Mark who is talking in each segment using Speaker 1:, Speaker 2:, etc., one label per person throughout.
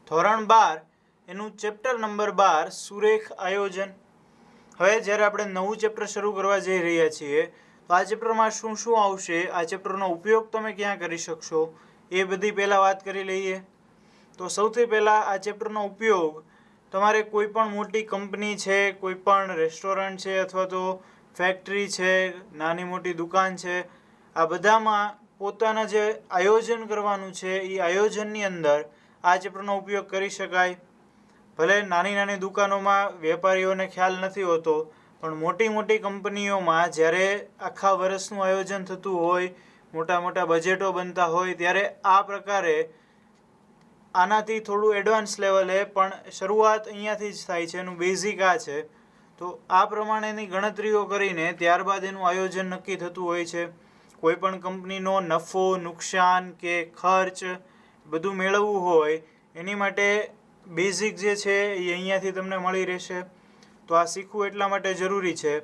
Speaker 1: ધોરણ 12 એનું chapter number 12 સુરેખ આયોજન. હવે જ્યારે આપણે નવું ચેપ્ટર શરૂ કરવા જઈ રહ્યા છીએ તો આ ચેપ્ટરમાં શું શું આવશે, આ ચેપ્ટરનો ઉપયોગ તમે ક્યાં કરી શકશો એ બધી પહેલાં વાત કરી લઈએ. તો સૌથી પહેલાં આ ચેપ્ટરનો ઉપયોગ તમારે કોઈ પણ મોટી કંપની છે, કોઈ પણ રેસ્ટોરન્ટ છે અથવા તો ફેક્ટરી છે, નાની મોટી દુકાન છે, આ બધામાં પોતાના જે આયોજન કરવાનું છે એ આયોજનની અંદર આ ચેપ્ટરનો ઉપયોગ કરી શકાય. ભલે નાની નાની દુકાનોમાં વેપારીઓને ખ્યાલ નથી હોતો, પણ મોટી મોટી કંપનીઓમાં જ્યારે આખા વર્ષનું આયોજન થતું હોય, મોટા મોટા બજેટો બનતા હોય, ત્યારે આ પ્રકારે આનાથી થોડું એડવાન્સ લેવલે પણ શરૂઆત અહીંયાથી જ થાય છે. એનું બેઝિક આ છે. તો આ પ્રમાણેની ગણતરીઓ કરીને ત્યારબાદ એનું આયોજન નક્કી થતું હોય છે. કોઈ પણ કંપનીનો નફો, નુકસાન કે ખર્ચ બધું મેળવવું હોય એની માટે બેઝિક જે છે એ અહીંયાથી તમને મળી રહેશે. તો આ શીખવું એટલા માટે જરૂરી છે.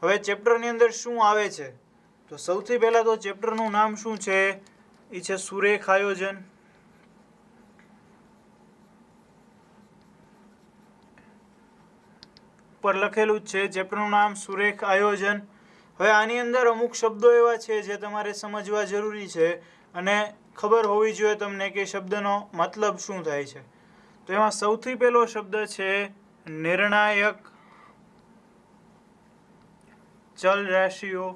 Speaker 1: હવે ચેપ્ટરની અંદર શું આવે છે, તો સૌથી પહેલાં તો ચેપ્ટરનું નામ શું છે, એ છે સુરેખ આયોજન. ઉપર લખેલું જ છે ચેપ્ટરનું નામ સુરેખ આયોજન. હવે આની અંદર અમુક શબ્દો એવા છે જે તમારે સમજવા જરૂરી છે અને ખબર હોવી જોઈએ તમને કે શબ્દનો મતલબ શું થાય છે. તો એમાં સૌથી પહેલો શબ્દ છે નિર્ણાયક ચલ રાશિઓ.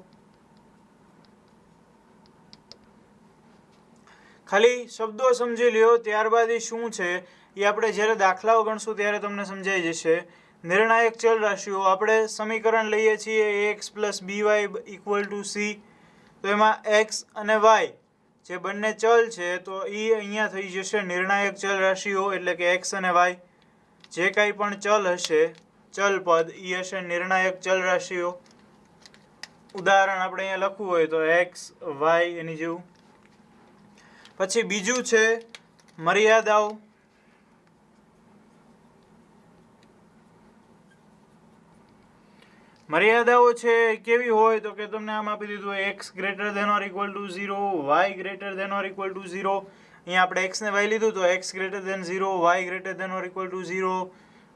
Speaker 1: ખાલી શબ્દો સમજી લ્યો, ત્યારબાદ એ શું છે એ આપણે જ્યારે દાખલાઓ ગણશું ત્યારે તમને સમજાઈ જશે. નિર્ણાયક ચલ રાશિઓ, આપણે સમીકરણ લઈએ છીએ ax plus by equal to c. તો એમાં x અને y જે બંને ચલ છે તો એ અહીંયા થઈ જશે નિર્ણાયક ચલ રાશિઓ, એટલે કે x અને y. જે કાંઈ પણ ચલ હશે, ચલ પદ, એ હશે નિર્ણાયક ચલ રાશિઓ. ઉદાહરણ આપણે અહીંયા લખવું હોય તો x, y એની જેવું. પછી બીજું છે મર્યાદાઓ. મર્યાદાઓ છે કેવી હોય તો કે તમને આમ આપી દીધું હોય x greater than or equal to 0, y greater than or equal to 0. અહીંયા આપણે x ને y લીધું તો x greater than 0, y greater than or equal to 0.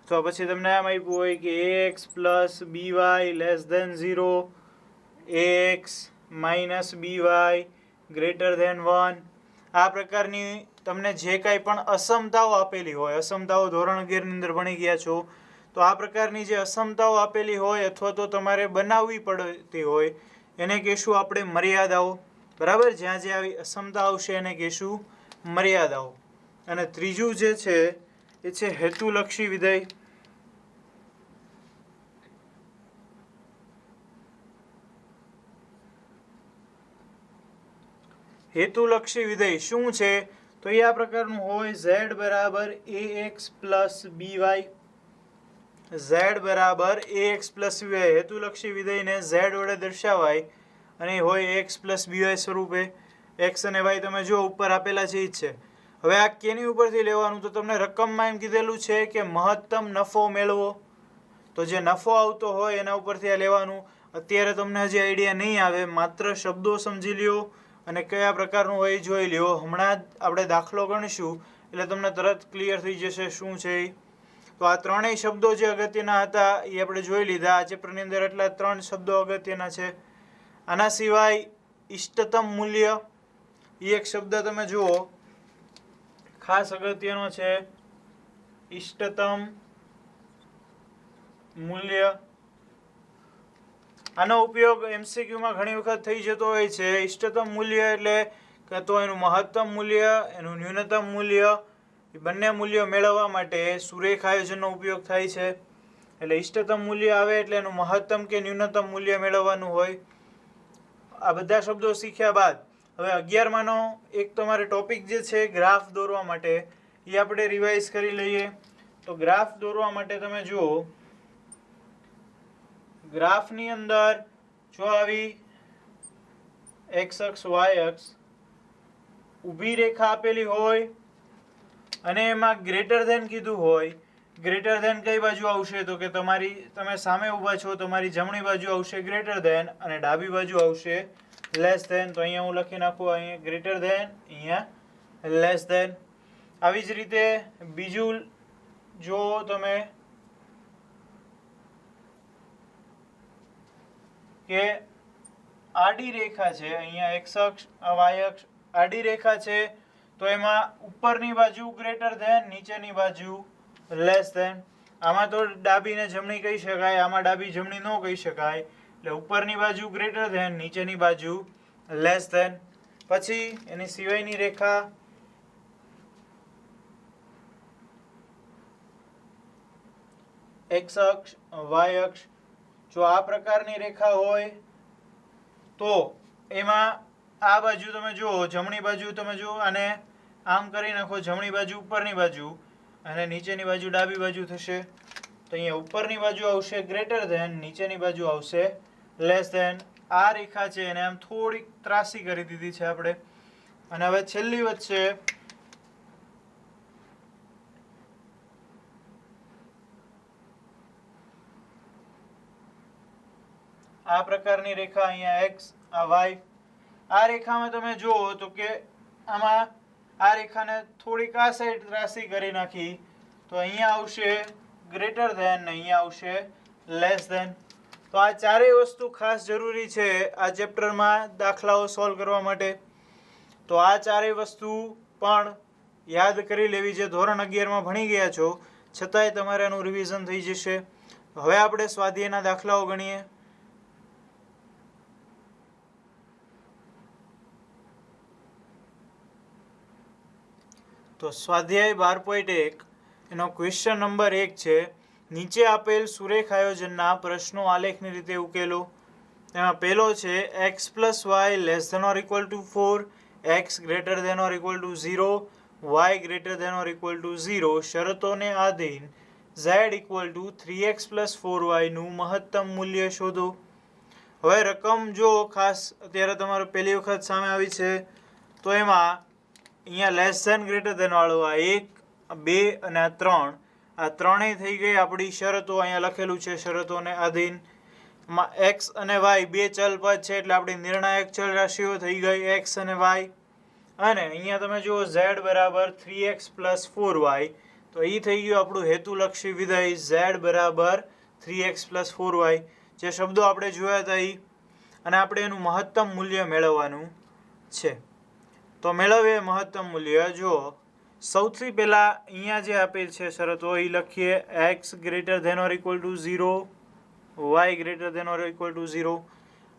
Speaker 1: તો પછી તમને આમ આપ્યું હોય કે ax plus by less than 0, ax minus by greater than 1. આ પ્રકારની તમને જે કાંઈ પણ અસમતાઓ આપેલી હોય, અસમતાઓ ધોરણ 11 ની અંદર ભણી ગયા છો, તો આ પ્રકારની જે અસમતાઓ આપેલી હોય અથવા તો તમારે બનાવવી પડતી હોય એને કહેશું આપણે મર્યાદાઓ. બરાબર, જ્યાં જે આવી અસમતા આવશે એને કહેશું મર્યાદાઓ. અને ત્રીજું જે છે એ છે હેતુલક્ષી વિધેય. હેતુલક્ષી વિધેય શું છે તો એ આ પ્રકારનું હોય z બરાબર ax પ્લસ by. z બરાબર ax પ્લસ by. હેતુલક્ષી વિધેયને z વડે દર્શાવાય અને હોય x પ્લસ by સ્વરૂપે. x અને y તમે જો ઉપર આપેલા છે એ જ છે. હવે આ કેની ઉપરથી લેવાનું, તો તમને રકમમાં એમ કીધેલું છે કે મહત્તમ નફો મેળવો. તો જે નફો આવતો હોય એના ઉપરથી આ લેવાનું. અત્યારે તમને હજી આઈડિયા નહીં આવે, માત્ર શબ્દો સમજી લ્યો અને કયા પ્રકારનું હોય જોઈ લ્યો. હમણાં જ આપણે દાખલો ગણીશું એટલે તમને તરત ક્લિયર થઈ જશે શું છે. તો આ ત્રણેય શબ્દો જે અગત્યના હતા એ આપણે જોઈ લીધા. આ ચેપ્ટરની અંદર એટલા 3 શબ્દો અગત્યના છે. આના સિવાય ઇષ્ટતમ મૂલ્ય એ એક શબ્દ તમે જુઓ, ખાસ અગત્યનો છે. ઇષ્ટતમ મૂલ્ય, આનો ઉપયોગ એમસીક્યુમાં ઘણી વખત થઈ જતો હોય છે. ઇષ્ટતમ મૂલ્ય એટલે કે તો એનું મહત્તમ મૂલ્ય, એનું ન્યૂનતમ મૂલ્ય, એ બંને મૂલ્યો મેળવવા માટે સુરેખ આયોજનનો ઉપયોગ થાય છે. એટલે ઇષ્ટતમ મૂલ્ય આવે એટલે એનું મહત્તમ કે ન્યૂનતમ મૂલ્ય મેળવવાનું હોય. આ બધા શબ્દો શીખ્યા બાદ હવે 11માનો એક તમારે ટોપિક જે છે ગ્રાફ દોરવા માટે, એ આપણે રિવાઇઝ કરી લઈએ. તો ગ્રાફ દોરવા માટે તમે જુઓ, ગ્રાફની અંદર જો આવી x અક્ષ y અક્ષ ઊભી રેખા આપેલી હોય અને એમાં ગ્રેટર ધેન કીધું હોય. ગ્રેટર ધેન કઈ બાજુ આવશે તો કે તમે સામે ઊભા છો, તમારી જમણી બાજુ આવશે ગ્રેટર ધેન અને ડાબી બાજુ આવશે લેસ ધેન. તો અહીંયા હું લખી નાખું, અહીંયા ગ્રેટર ધેન, અહીંયા લેસ ધેન. આવી જ રીતે બીજું જો તમે કે આડી રેખા છે, અહીંયા એક્સ અક્ષ વાય અક્ષ આડી રેખા છે, તો એમાં ઉપરની બાજુ ગ્રેટર ધેન, નીચેની બાજુ લેસ ધેન. આમાં તો ડાબી ને જમણી કહી શકાય, આમાં ડાબી જમણી ન કહી શકાય. એટલે ઉપરની બાજુ ગ્રેટર ધેન, નીચેની બાજુ લેસ ધેન. પછી એની સિવાયની રેખા એક્સ અક્ષ વાય અક્ષ. જો આ પ્રકારની રેખા હોય તો એમાં આ બાજુ તમે જુઓ, જમણી બાજુ તમે જુઓ, અને આમ કરી નાખો, જમણી બાજુ ઉપરની બાજુ અને નીચેની બાજુ ડાબી બાજુ થશે. તો અહીંયા ઉપરની બાજુ આવશે ગ્રેટર ધેન, નીચેની બાજુ આવશે લેસ ધેન. આ રેખા છે એને આમ થોડીક ત્રાસી કરી દીધી છે આપણે. અને હવે છેલ્લી વચ્ચે આ પ્રકારની રેખા, અહીંયા એક્સ આ વાય. આ રેખામાં તમે જુઓ તો કે આમાં આ રેખાને થોડીક આ સાઈડ ત્રાસી કરી નાખી, તો અહીંયા આવશે ગ્રેટર ધેન ને અહીંયા આવશે લેસ ધેન. તો આ ચારેય વસ્તુ ખાસ જરૂરી છે આ ચેપ્ટરમાં દાખલાઓ સોલ્વ કરવા માટે. તો આ ચારેય વસ્તુ પણ યાદ કરી લેવી. જે ધોરણ 11માં ભણી ગયા છો છતાંય તમારે એનું રિવિઝન થઈ જશે. હવે આપણે સ્વાધ્યાયના દાખલાઓ ગણીએ. તો સ્વાધ્યાય 12.1 એનો ક્વેશ્ચન નંબર 1 છે, નીચે આપેલ સુરેખ આયોજનના પ્રશ્નો આલેખની રીતે ઉકેલો. એમાં પહેલો છે x plus y less than or equal to 4, x greater than or equal to 0, y greater than or equal to 0 શરતોને આધીન Z equal to 3x plus 4y નું મહત્તમ મૂલ્ય શોધો. હવે રકમ જો ખાસ અત્યારે તમારે પહેલી વખત સામે આવી છે તો એમાં અહીંયા લેસ ધેન ગ્રેટર ધેન વાળું આ 1, 2 અને આ 3, આ ત્રણેય થઈ ગઈ આપણી શરતો. અહીંયા લખેલું છે શરતોને આધીન. એક્સ અને વાય બે ચલ પદ છે એટલે આપણી નિર્ણાયક ચલ રાશિઓ થઈ ગઈ એક્સ અને વાય. અને અહીંયા તમે જુઓ ઝેડ બરાબર 3x પ્લસ 4y, તો એ થઈ ગયું આપણું હેતુલક્ષી વિધેય ઝેડ બરાબર 3x પ્લસ 4y. જે શબ્દો આપણે જોયા હતા એ. અને આપણે એનું મહત્તમ મૂલ્ય મેળવવાનું છે. તો મેળવીએ મહત્તમ મૂલ્ય. જો સૌથી પહેલાં અહીંયા જે આપેલ છે શરતો એ લખીએ. X greater than or equal to 0, y greater than or equal to 0.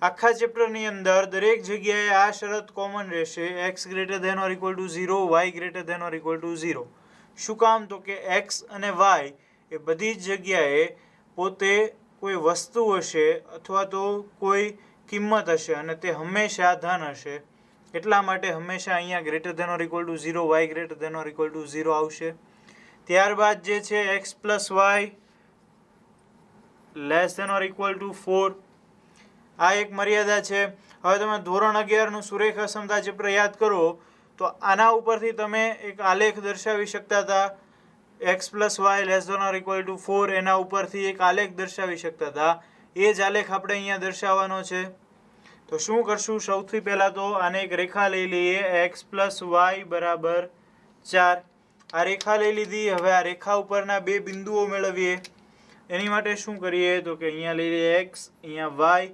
Speaker 1: આખા ચેપ્ટરની અંદર દરેક જગ્યાએ આ શરત કોમન રહેશે, x greater than or equal to 0, y greater than or equal to 0. શું કામ? તો કે એક્સ અને વાય એ બધી જ જગ્યાએ પોતે કોઈ વસ્તુ હશે અથવા તો કોઈ કિંમત હશે અને તે હંમેશા ધન હશે. એટલા માટે હંમેશા અહીંયા greater than or equal to 0, y greater than or equal to 0 આવશે. ત્યારબાદ જે છે x plus y less than or equal to 4, આ એક મર્યાદા છે. હવે તમે ધોરણ 11નું સુરેખ અસમતા ચેપ્ટર યાદ કરો તો આના ઉપરથી તમે એક આલેખ દર્શાવી શકતા હતા. X plus y less than or equal to 4 એના ઉપરથી એક આલેખ દર્શાવી શકતા હતા. એ જ આલેખ આપણે અહીંયા દર્શાવવાનો છે. તો શું કરશું? સૌથી પહેલાં તો આને એક રેખા લઈ લઈએ, એક્સ પ્લસ વાય બરાબર 4. આ રેખા લઈ લીધી. હવે આ રેખા ઉપરના બે બિંદુઓ મેળવીએ. એની માટે શું કરીએ? તો કે અહીંયા લઈ લઈએ એક્સ, અહીંયા વાય.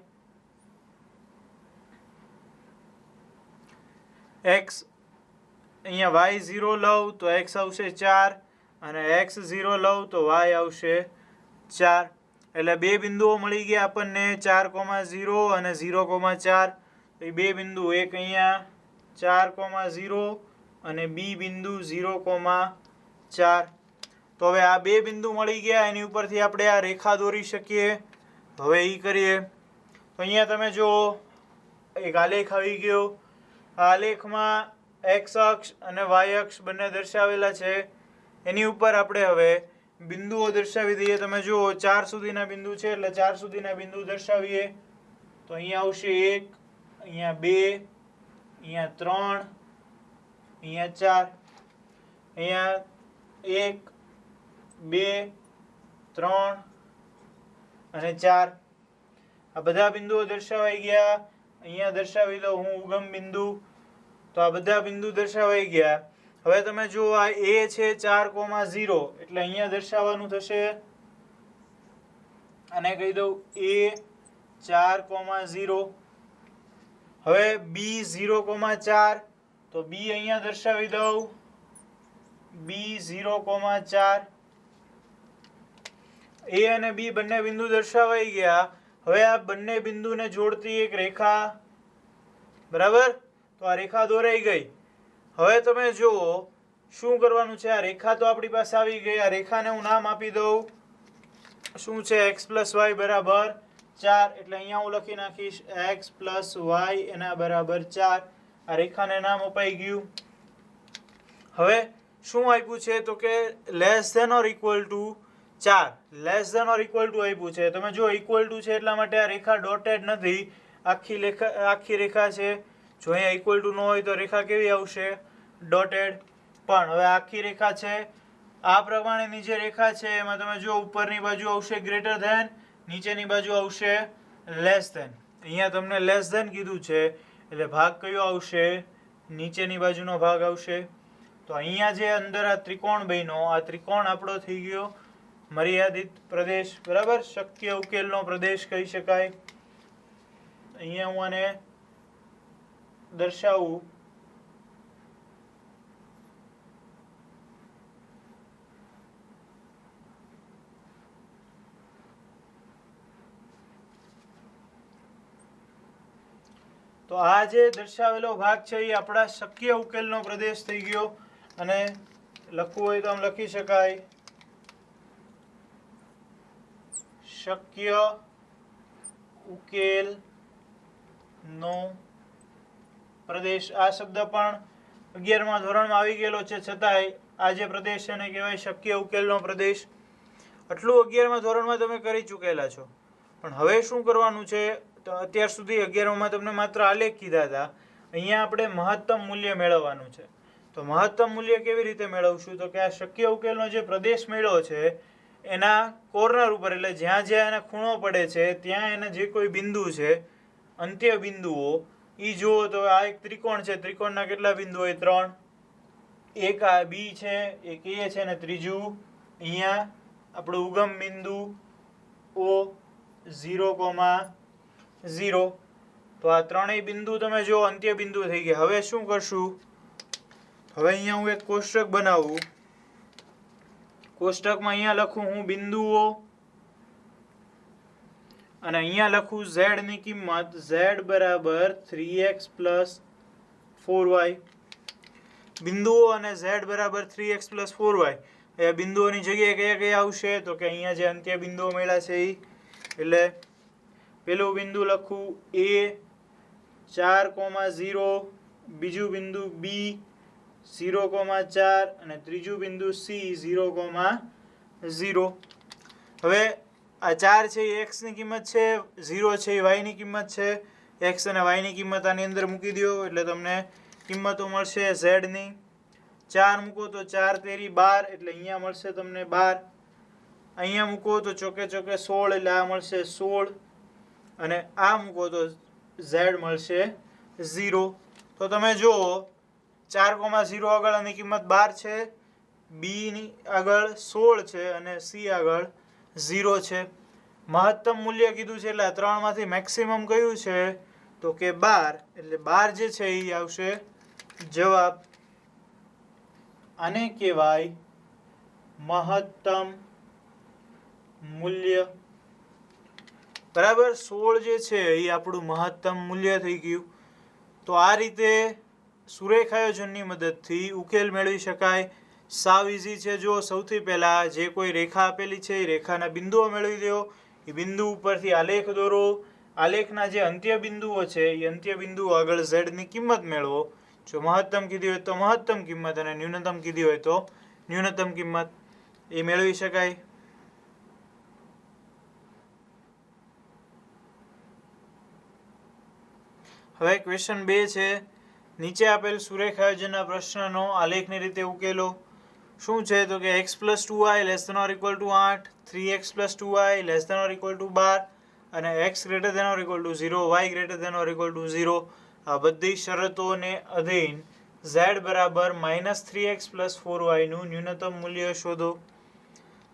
Speaker 1: એક્સ અહીંયા વાય 0 લઉં તો એક્સ આવશે 4 અને એક્સ 0 લઉં તો વાય આવશે 4. એટલે બે બિંદુઓ મળી ગયા આપણને 4,0 અને 0,4. એ બે બિંદુ, એક અહીંયા 4,0 અને બી બિંદુ 0,4. તો હવે આ બે બિંદુ મળી ગયા, એની ઉપરથી આપણે આ રેખા દોરી શકીએ. હવે એ કરીએ. તો અહીંયા તમે જુઓ એક આલેખ આવી ગયો. આ આલેખમાં એક્સ અક્ષ અને વાય અક્ષ બંને દર્શાવેલા છે. એની ઉપર આપણે હવે બિંદુઓ દર્શાવી દઈએ. તમે જુઓ 4 સુધીના બિંદુ છે એટલે 4 સુધીના બિંદુ દર્શાવીએ. તો અહીંયા આવશે 1, અહીંયા 2, અહીંયા 3, અહીંયા 4. અહીંયા 1, 2, 3 અને 4. આ બધા બિંદુઓ દર્શાવાઈ ગયા. અહીંયા દર્શાવી દઉં હું ઉગમ બિંદુ. તો આ બધા બિંદુ દર્શાવાઈ ગયા. હવે તમે જુઓ આ એ છે 4,0 એટલે અહીંયા દર્શાવવાનું થશે, આને કહી દઉં એ 4,0. હવે બી 0,4 તો બી અહીંયા દર્શાવી દઉં બી 0,4. એ અને બી બંને બિંદુ દર્શાવાઈ ગયા. હવે આ બંને બિંદુને જોડતી એક રેખા, બરાબર, તો આ રેખા દોરાઈ ગઈ. હવે તમે જુઓ શું કરવાનું છે. આ રેખા તો આપણી પાસે આવી ગઈ. આ રેખાને હું નામ આપી દઉં શું છે, x + y બરાબર 4. એટલે અહીંયા હું લખી નાખીશ x + y એના બરાબર 4. આ રેખાને નામ અપાઈ ગયું. હવે શું આપ્યું છે તો કે less than or equal to 4, less than or equal to આપ્યું છે. તમે જો ઇક્વલ ટુ છે એટલા માટે આ રેખા ડોટેડ નથી, આખી રેખા છે. જો અહીંયા ઇક્વલ ટુ ન હોય તો રેખા કેવી આવશે, ડોટેડ. પણ હવે આખી રેખા છે. આ પ્રમાણેની જે રેખા છે એમાં તમે જો ઉપરની બાજુ આવશે ગ્રેટર ધેન, નીચેની બાજુ આવશે લેસ ધેન. અહીંયા તમને લેસ ધેન કીધું છે એટલે ભાગ કયો આવશે, નીચેની બાજુનો ભાગ આવશે. તો અહીંયા જે અંદર આ ત્રિકોણ બન્યો, આ ત્રિકોણ આપણો થઈ ગયો મર્યાદિત પ્રદેશ, બરાબર, શક્ય ઉકેલનો પ્રદેશ કહી શકાય. અહીંયા હું આને દર્શાવું તો આ જે દર્શાવેલો ભાગ છે એ આપણા શક્ય ઉકેલનો પ્રદેશ થઈ ગયો. અને લખવું હોય તો આમ લખી શકાય શક્ય ઉકેલનો પ્રદેશ. આ શબ્દ પણ 11મા ધોરણમાં આવી ગયેલો છે, છતાંય આ જે પ્રદેશ છે એને કહેવાય શક્ય ઉકેલનો પ્રદેશ. આટલું 11મા ધોરણમાં તમે કરી ચૂકેલા છો. પણ હવે શું કરવાનું છે, તો અત્યાર સુધી 11માં તમને માત્ર આલેખ કીધા હતા. અહીંયા આપણે મહત્તમ મૂલ્ય મેળવવાનું છે. તો મહત્તમ મૂલ્ય કેવી રીતે મેળવશું, તો કે આ શક્ય ઉકેલનો જે પ્રદેશ મેળવ્યો છે એના કોર્નર ઉપર, એટલે જ્યાં જ્યાં એને ખૂણો પડે છે ત્યાં એને જે કોઈ બિંદુ છે, અંત્ય બિંદુઓ, એ જુઓ તો આ એક ત્રિકોણ છે. ત્રિકોણના કેટલા બિંદુ હોય, 3. એક આ બી છે, એક એ છે, અને ત્રીજું અહીંયા આપણું ઉગમ બિંદુ O 0,0. તો આ ત્રણેય બિંદુ તમે જો અંત્ય બિંદુ થઈ ગયા. હવે શું કરશું, હવે અહીંયા હું એક કોષ્ટક બનાવું. કોષ્ટકમાં અહીંયા લખું હું બિંદુઓ, અને અહીંયા લખું z ની કિંમત, z બરાબર 3x + 4y. બિંદુઓ અને z બરાબર 3x + 4y. એ બિંદુઓની જગ્યાએ કયા કયા આવશે, તો કે અહીંયા જે અંત્ય બિંદુઓ મળ્યા છે એ. એટલે પેલું બિંદુ લખું a 4,0, બીજું બિંદુ b 0,4 અને ત્રીજું બિંદુ c 0,0. હવે આ 4 છે એ x ની કિંમત છે, 0 છે એ y ની કિંમત છે. x અને y ની કિંમત આની અંદર મૂકી દો એટલે તમને કિંમતો મળશે z ની. 4 મૂકો તો 4 તેરી 12, એટલે અહીંયા મળશે તમને 12. અહીંયા મૂકો તો ચોકે ચોકે 16, એટલે આ મળશે 16. અને આ મૂકો તો z મળશે 0. તો તમે જુઓ 4,0 આગળ આની કિંમત 12 છે, b ની આગળ 16 છે અને c આગળ 0 છે. મહત્તમ મૂલ્ય કીધું છે એટલે આ ત્રણમાંથી મેક્સિમમ કયું છે, તો કે 12. એટલે 12 જે છે એ આવશે જવાબ. આને કહેવાય મહત્તમ મૂલ્ય, બરાબર. 16 જે છે એ આપણું મહત્તમ મૂલ્ય થઈ ગયું. તો આ રીતે સુરેખ આયોજનની મદદથી ઉકેલ મેળવી શકાય. સાવ ઇઝી છે. જો સૌથી પહેલાં જે કોઈ રેખા આપેલી છે એ રેખાના બિંદુઓ મેળવી દો. એ બિંદુ ઉપરથી આલેખ દોરો. આલેખના જે અંત્ય બિંદુઓ છે એ અંત્ય બિંદુઓ આગળ z ની કિંમત મેળવો. જો મહત્તમ કીધી હોય તો મહત્તમ કિંમત અને ન્યૂનતમ કીધી હોય તો ન્યૂનતમ કિંમત, એ મેળવી શકાય. હવે ક્વેશ્ચન 2 છે. નીચે આપેલ સુરેખ આયોજનના પ્રશ્નનો આલેખની રીતે ઉકેલો. શું છે તો કે x + 2y ≤ 8, 3x + 2y ≤ 12 અને x > 0, y > 0. આ બધી શરતોને અધીન z બરાબર -3x + 4y નું ન્યૂનતમ મૂલ્ય શોધો.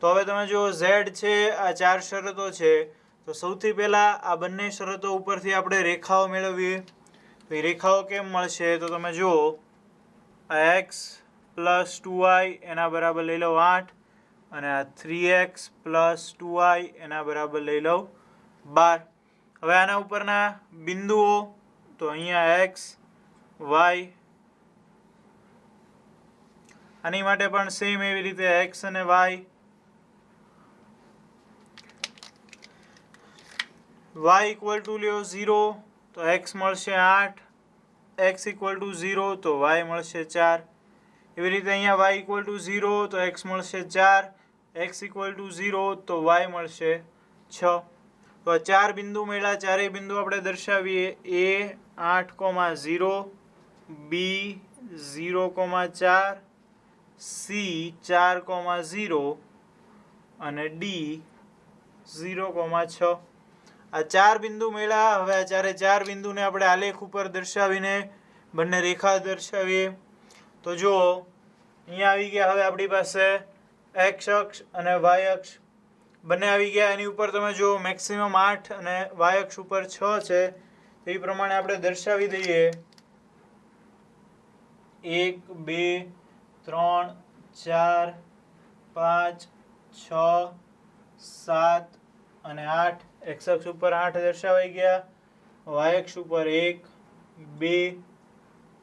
Speaker 1: તો હવે તમે જો z છે, આ 4 શરતો છે, તો સૌથી પહેલા આ બંને શરતો ઉપરથી આપણે રેખાઓ મેળવીએ. તો એ રેખાઓ કેમ મળશે? તો તમે જુઓ, આ x + 2y એના બરાબર લઈ લો 8 અને આ 3x + 2y એના બરાબર લઈ લો 12. હવે આના ઉપરના બિંદુઓ, તો અહીંયા x y, આની માટે પણ સેમ એવી રીતે x અને y. y = લ્યો 0 તો x મળશે 8, x = 0 તો y મળશે 4. એવી રીતે અહીંયા y = 0 તો x મળશે 4, x = 0 તો y મળશે 6. તો આ 4 બિંદુ મળ્યા. ચારેય બિંદુ આપણે દર્શાવીએ. a 8,0, b 0,4, c 4,0 અને d 0,6. આ 4 બિંદુ મળ્યા. હવે આ ચાર બિંદુને આપણે આલેખ ઉપર દર્શાવીને બંને રેખા દર્શાવીએ. તો જો અહીંયા આવી ગયા. હવે આપણી પાસે x અક્ષ અને y અક્ષ બંને આવી ગયા. એની ઉપર તમે જો મેક્સિમમ 8 અને y અક્ષ ઉપર 6 છે. તો એ પ્રમાણે આપણે દર્શાવી દઈએ. 1 2 3 4 5 6 7 અને 8. x અક્ષ ઉપર 8 દર્શાવાઈ ગયા. y અક્ષ ઉપર 1 2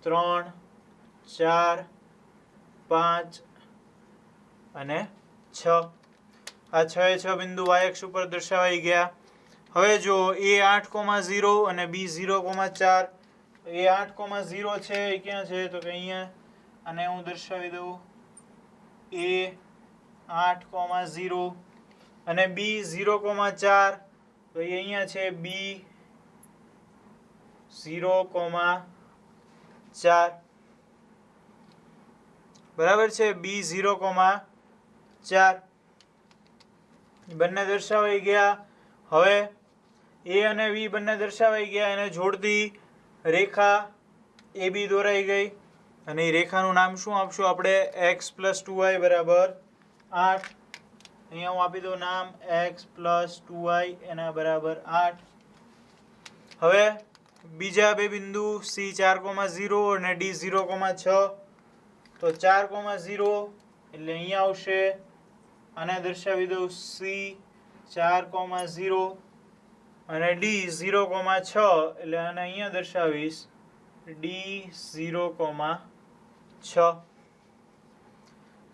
Speaker 1: 3 4 5 અને 6. આ 6 બિંદુ y અક્ષ ઉપર દર્શાવાઈ ગયા. હવે જો a 8,0 અને b 0,4. a 8,0 છે એ ક્યાં છે? તો કે અહીંયા. આને હું દર્શાવી દઉં. a 8,0 અને b 0,4. તો એ અહીંયા છે b 0,4. બરાબર છે, b 0,4. બંને દર્શાવાઈ ગયા. હવે a અને b બંને દર્શાવાઈ ગયા. એને જોડતી રેખા AB દોરાઈ ગઈ. અને એ રેખાનું નામ શું આપશું આપણે? x + 2y બરાબર 8. અહીંયા હું આપી દઉં નામ x + 2y એના બરાબર 8. હવે બીજા બે બિંદુ c 4,0 અને d 0,6. તો 4,0 એટલે અહીંયા આવશે. આને દર્શાવી દઉં c 4,0 અને d 0,6 એટલે આને અહીંયા દર્શાવીશ d 0,6.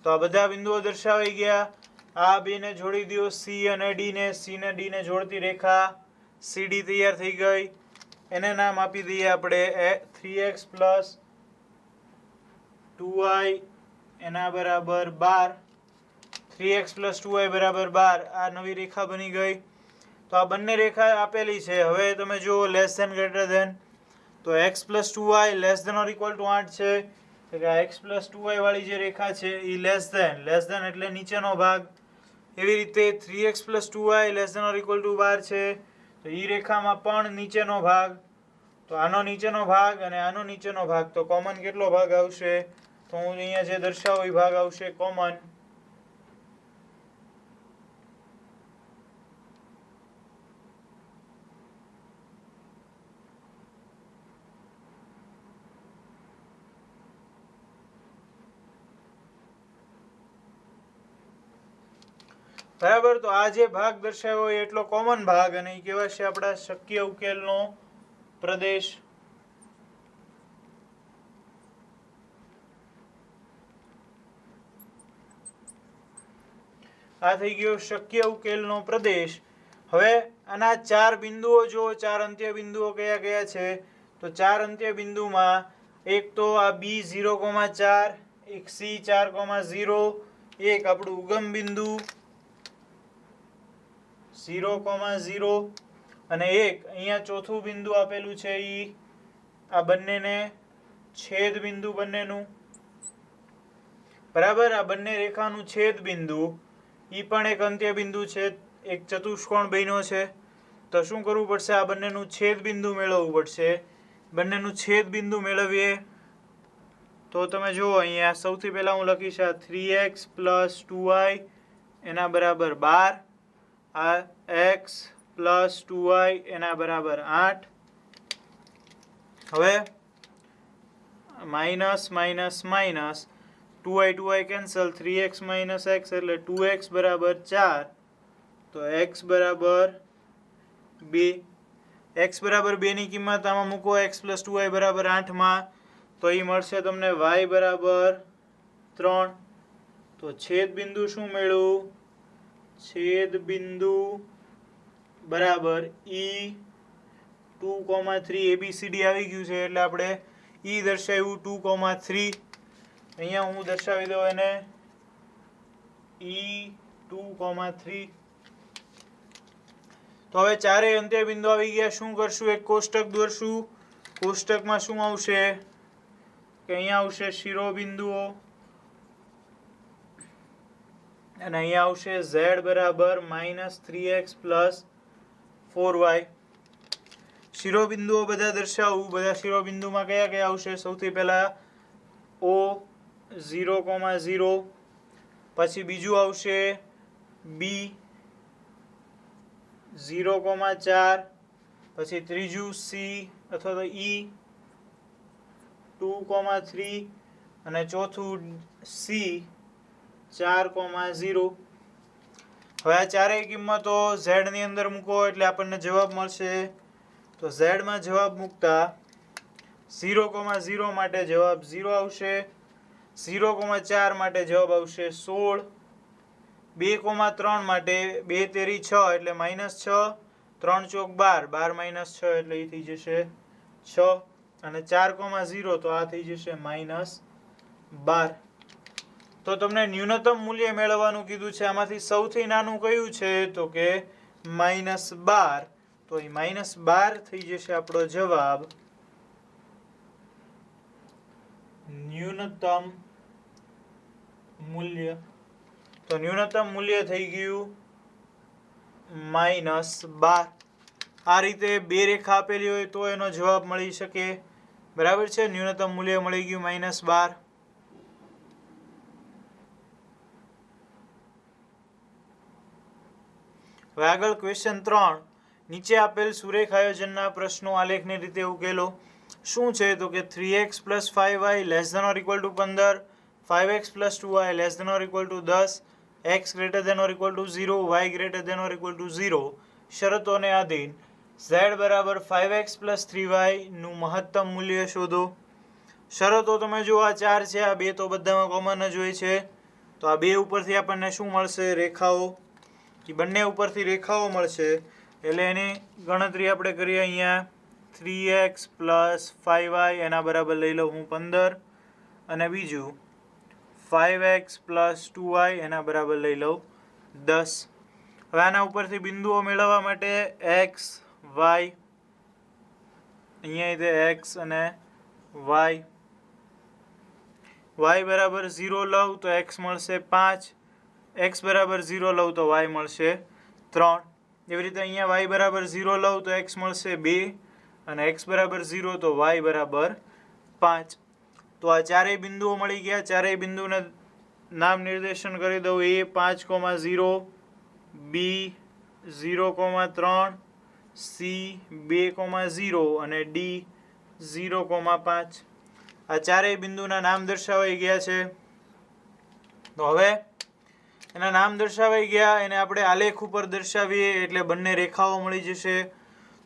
Speaker 1: તો આ બધા બિંદુઓ દર્શાવાઈ ગયા. આ બેને જોડી દો, c અને d ને. c ને d ને જોડતી રેખા CD તૈયાર થઈ ગઈ. એને નામ આપી દઈએ આપણે 3x + 2y એના બરાબર 12. 3x + 2y બરાબર 12. આ નવી રેખા બની ગઈ. તો આ બંને રેખા આપેલી છે. હવે તમે જુઓ લેસ ધેન ગ્રેટર ધેન. તો x + 2y ≤ 8 છે. એટલે આ x + 2y વાળી જે રેખા છે એ લેસ ધેન એટલે નીચેનો ભાગ. એવી રીતે 3x + 2y ≤ 12 છે. તો એ રેખામાં પણ નીચેનો ભાગ. તો આનો નીચેનો ભાગ અને આનો નીચેનો ભાગ. તો કોમન કેટલો ભાગ આવશે? તો હું અહીંયા જે દર્શાવું એ ભાગ આવશે કોમન. બરાબર. તો આ જે ભાગ દર્શાવ્યો હોય એટલો કોમન ભાગ. અને એ કહેવાશે આપણા શક્ય ઉકેલનો પ્રદેશ. આ થઈ ગયો શક્ય ઉકેલનો પ્રદેશ. હવે આના 4 બિંદુઓ જો 4 અંત્ય બિંદુઓ કયા કયા છે? તો 4 અંત્ય બિંદુમાં એક તો આ b 0,4, એક c 4,0, એક આપણું ઉગમ બિંદુ 0,0 અને એક અહીંયા ચોથું બિંદુ આપેલું છે ઈ આ બંનેને છેદ બિંદુ બંનેનું. બરાબર. આ બંને રેખાનું છેદ બિંદુ ઈ પણ એક અંત્ય બિંદુ છે. એક ચતુષ્કોણ બન્યો છે. તો શું કરવું પડશે? આ બંનેનું છેદ બિંદુ મેળવવું પડશે. બંનેનું છેદ બિંદુ મેળવીએ. તો તમે જુઓ અહીંયા સૌથી પહેલાં હું લખીશ આ 3x પ્લસ 2y એના બરાબર 12, આ x પ્લસ 2y એના બરાબર 8. હવે minus minus minus 2y cancel, 3x minus x એટલે 2x બરાબર 4, તો x બરાબર 2. x બરાબર 2 ની કિંમત આમાં મૂકો x પ્લસ 2y બરાબર 8માં, તો એ મળશે તમને y બરાબર 3. તો છેદ બિંદુ શું મળ્યું? છેદ બિંદુ બરાબર E2,3 ABCD આવી ગયું છે એટલે આપણે E દર્શાવ્યું 2,3. અહીંયા હું દર્શાવી દઉં એને E2,3. તો હવે ચારેય અંત્ય બિંદુ આવી ગયા. શું કરશું? એક કોષ્ટક દોરશું. કોષ્ટકમાં શું આવશે કે અહીંયા આવશે શિરોબિંદુઓ અને અહીંયા આવશે z બરાબર -3x પ્લસ 4y. શિરોબિંદુઓ બધા દર્શાવું. બધા શિરોબિંદુમાં કયા કયા આવશે? સૌથી પહેલા O 0,0, પછી બીજું આવશે B 0,4, પછી ત્રીજું C અથવા તો E 2,3 અને ચોથું C 4,0. હવે આ ચારેય કિંમતો z ની અંદર મૂકો એટલે આપણને જવાબ મળશે. તો z માં જવાબ મૂકતા 0,0 માટે જવાબ 0 આવશે, 0,4 માટે જવાબ આવશે 16, 2,3 માટે 2 તેરી 6 એટલે -6, 3 ચોક 12, 12 - 6 એટલે એ થઈ જશે 6, અને 4,0 તો આ થઈ જશે -12. તો તમને ન્યૂનતમ મૂલ્ય મેળવવાનું કીધું છે. આમાંથી સૌથી નાનું કયું છે? તો કે -12. તો એ -12 થઈ જશે આપણો જવાબ. ન્યૂનતમ મૂલ્ય, તો ન્યૂનતમ મૂલ્ય થઈ ગયું -12. આ રીતે બે રેખા આપેલી હોય તો એનો જવાબ મળી શકે. બરાબર છે? ન્યૂનતમ મૂલ્ય મળી ગયું -12. હવે આગળ ક્વેશ્ચન 3. નીચે આપેલ સુરેખ આયોજનના પ્રશ્નો આલેખની રીતે ઉકેલો. શું છે? તો કે 3x plus 5y less than or equal to 15, 5x plus 2y less than or equal to 10, x greater than or equal to 0, y greater than or equal to 0 શરતોને આધીન z બરાબર 5x પ્લસ 3y નું મહત્તમ મૂલ્ય શોધો. શરતો તમે જુઓ આ 4 છે, આ બે તો બધામાં કોમન જ હોય છે. તો આ બે ઉપરથી આપણને શું મળશે? રેખાઓ. એ બંને ઉપરથી રેખાઓ મળશે એટલે એની ગણતરી આપણે કરીએ. અહીંયા 3x પ્લસ 5y એના બરાબર લઈ લઉં હું 15, અને બીજું 5x પ્લસ 2y એના બરાબર લઈ લઉં 10. હવે આના ઉપરથી બિંદુઓ મેળવવા માટે x, y, અહીંયા તે x અને y. y બરાબર 0 લઉં તો x મળશે 5, x બરાબર 0 લઉં તો y મળશે 3. એવી રીતે અહીંયા y બરાબર 0 લઉં તો x મળશે 2, અને x બરાબર 0 તો y બરાબર 5. તો આ ચારેય બિંદુઓ મળી ગયા. ચારેય બિંદુને નામ નિર્દેશન કરી દઉં. A 5,0, B 0,3, C 2,0 અને D 0,5. આ ચારેય બિંદુના નામ દર્શાવાઈ ગયા છે. તો હવે એના નામ દર્શાવાઈ ગયા, એને આપણે આલેખ ઉપર દર્શાવીએ એટલે બંને રેખાઓ મળી જશે.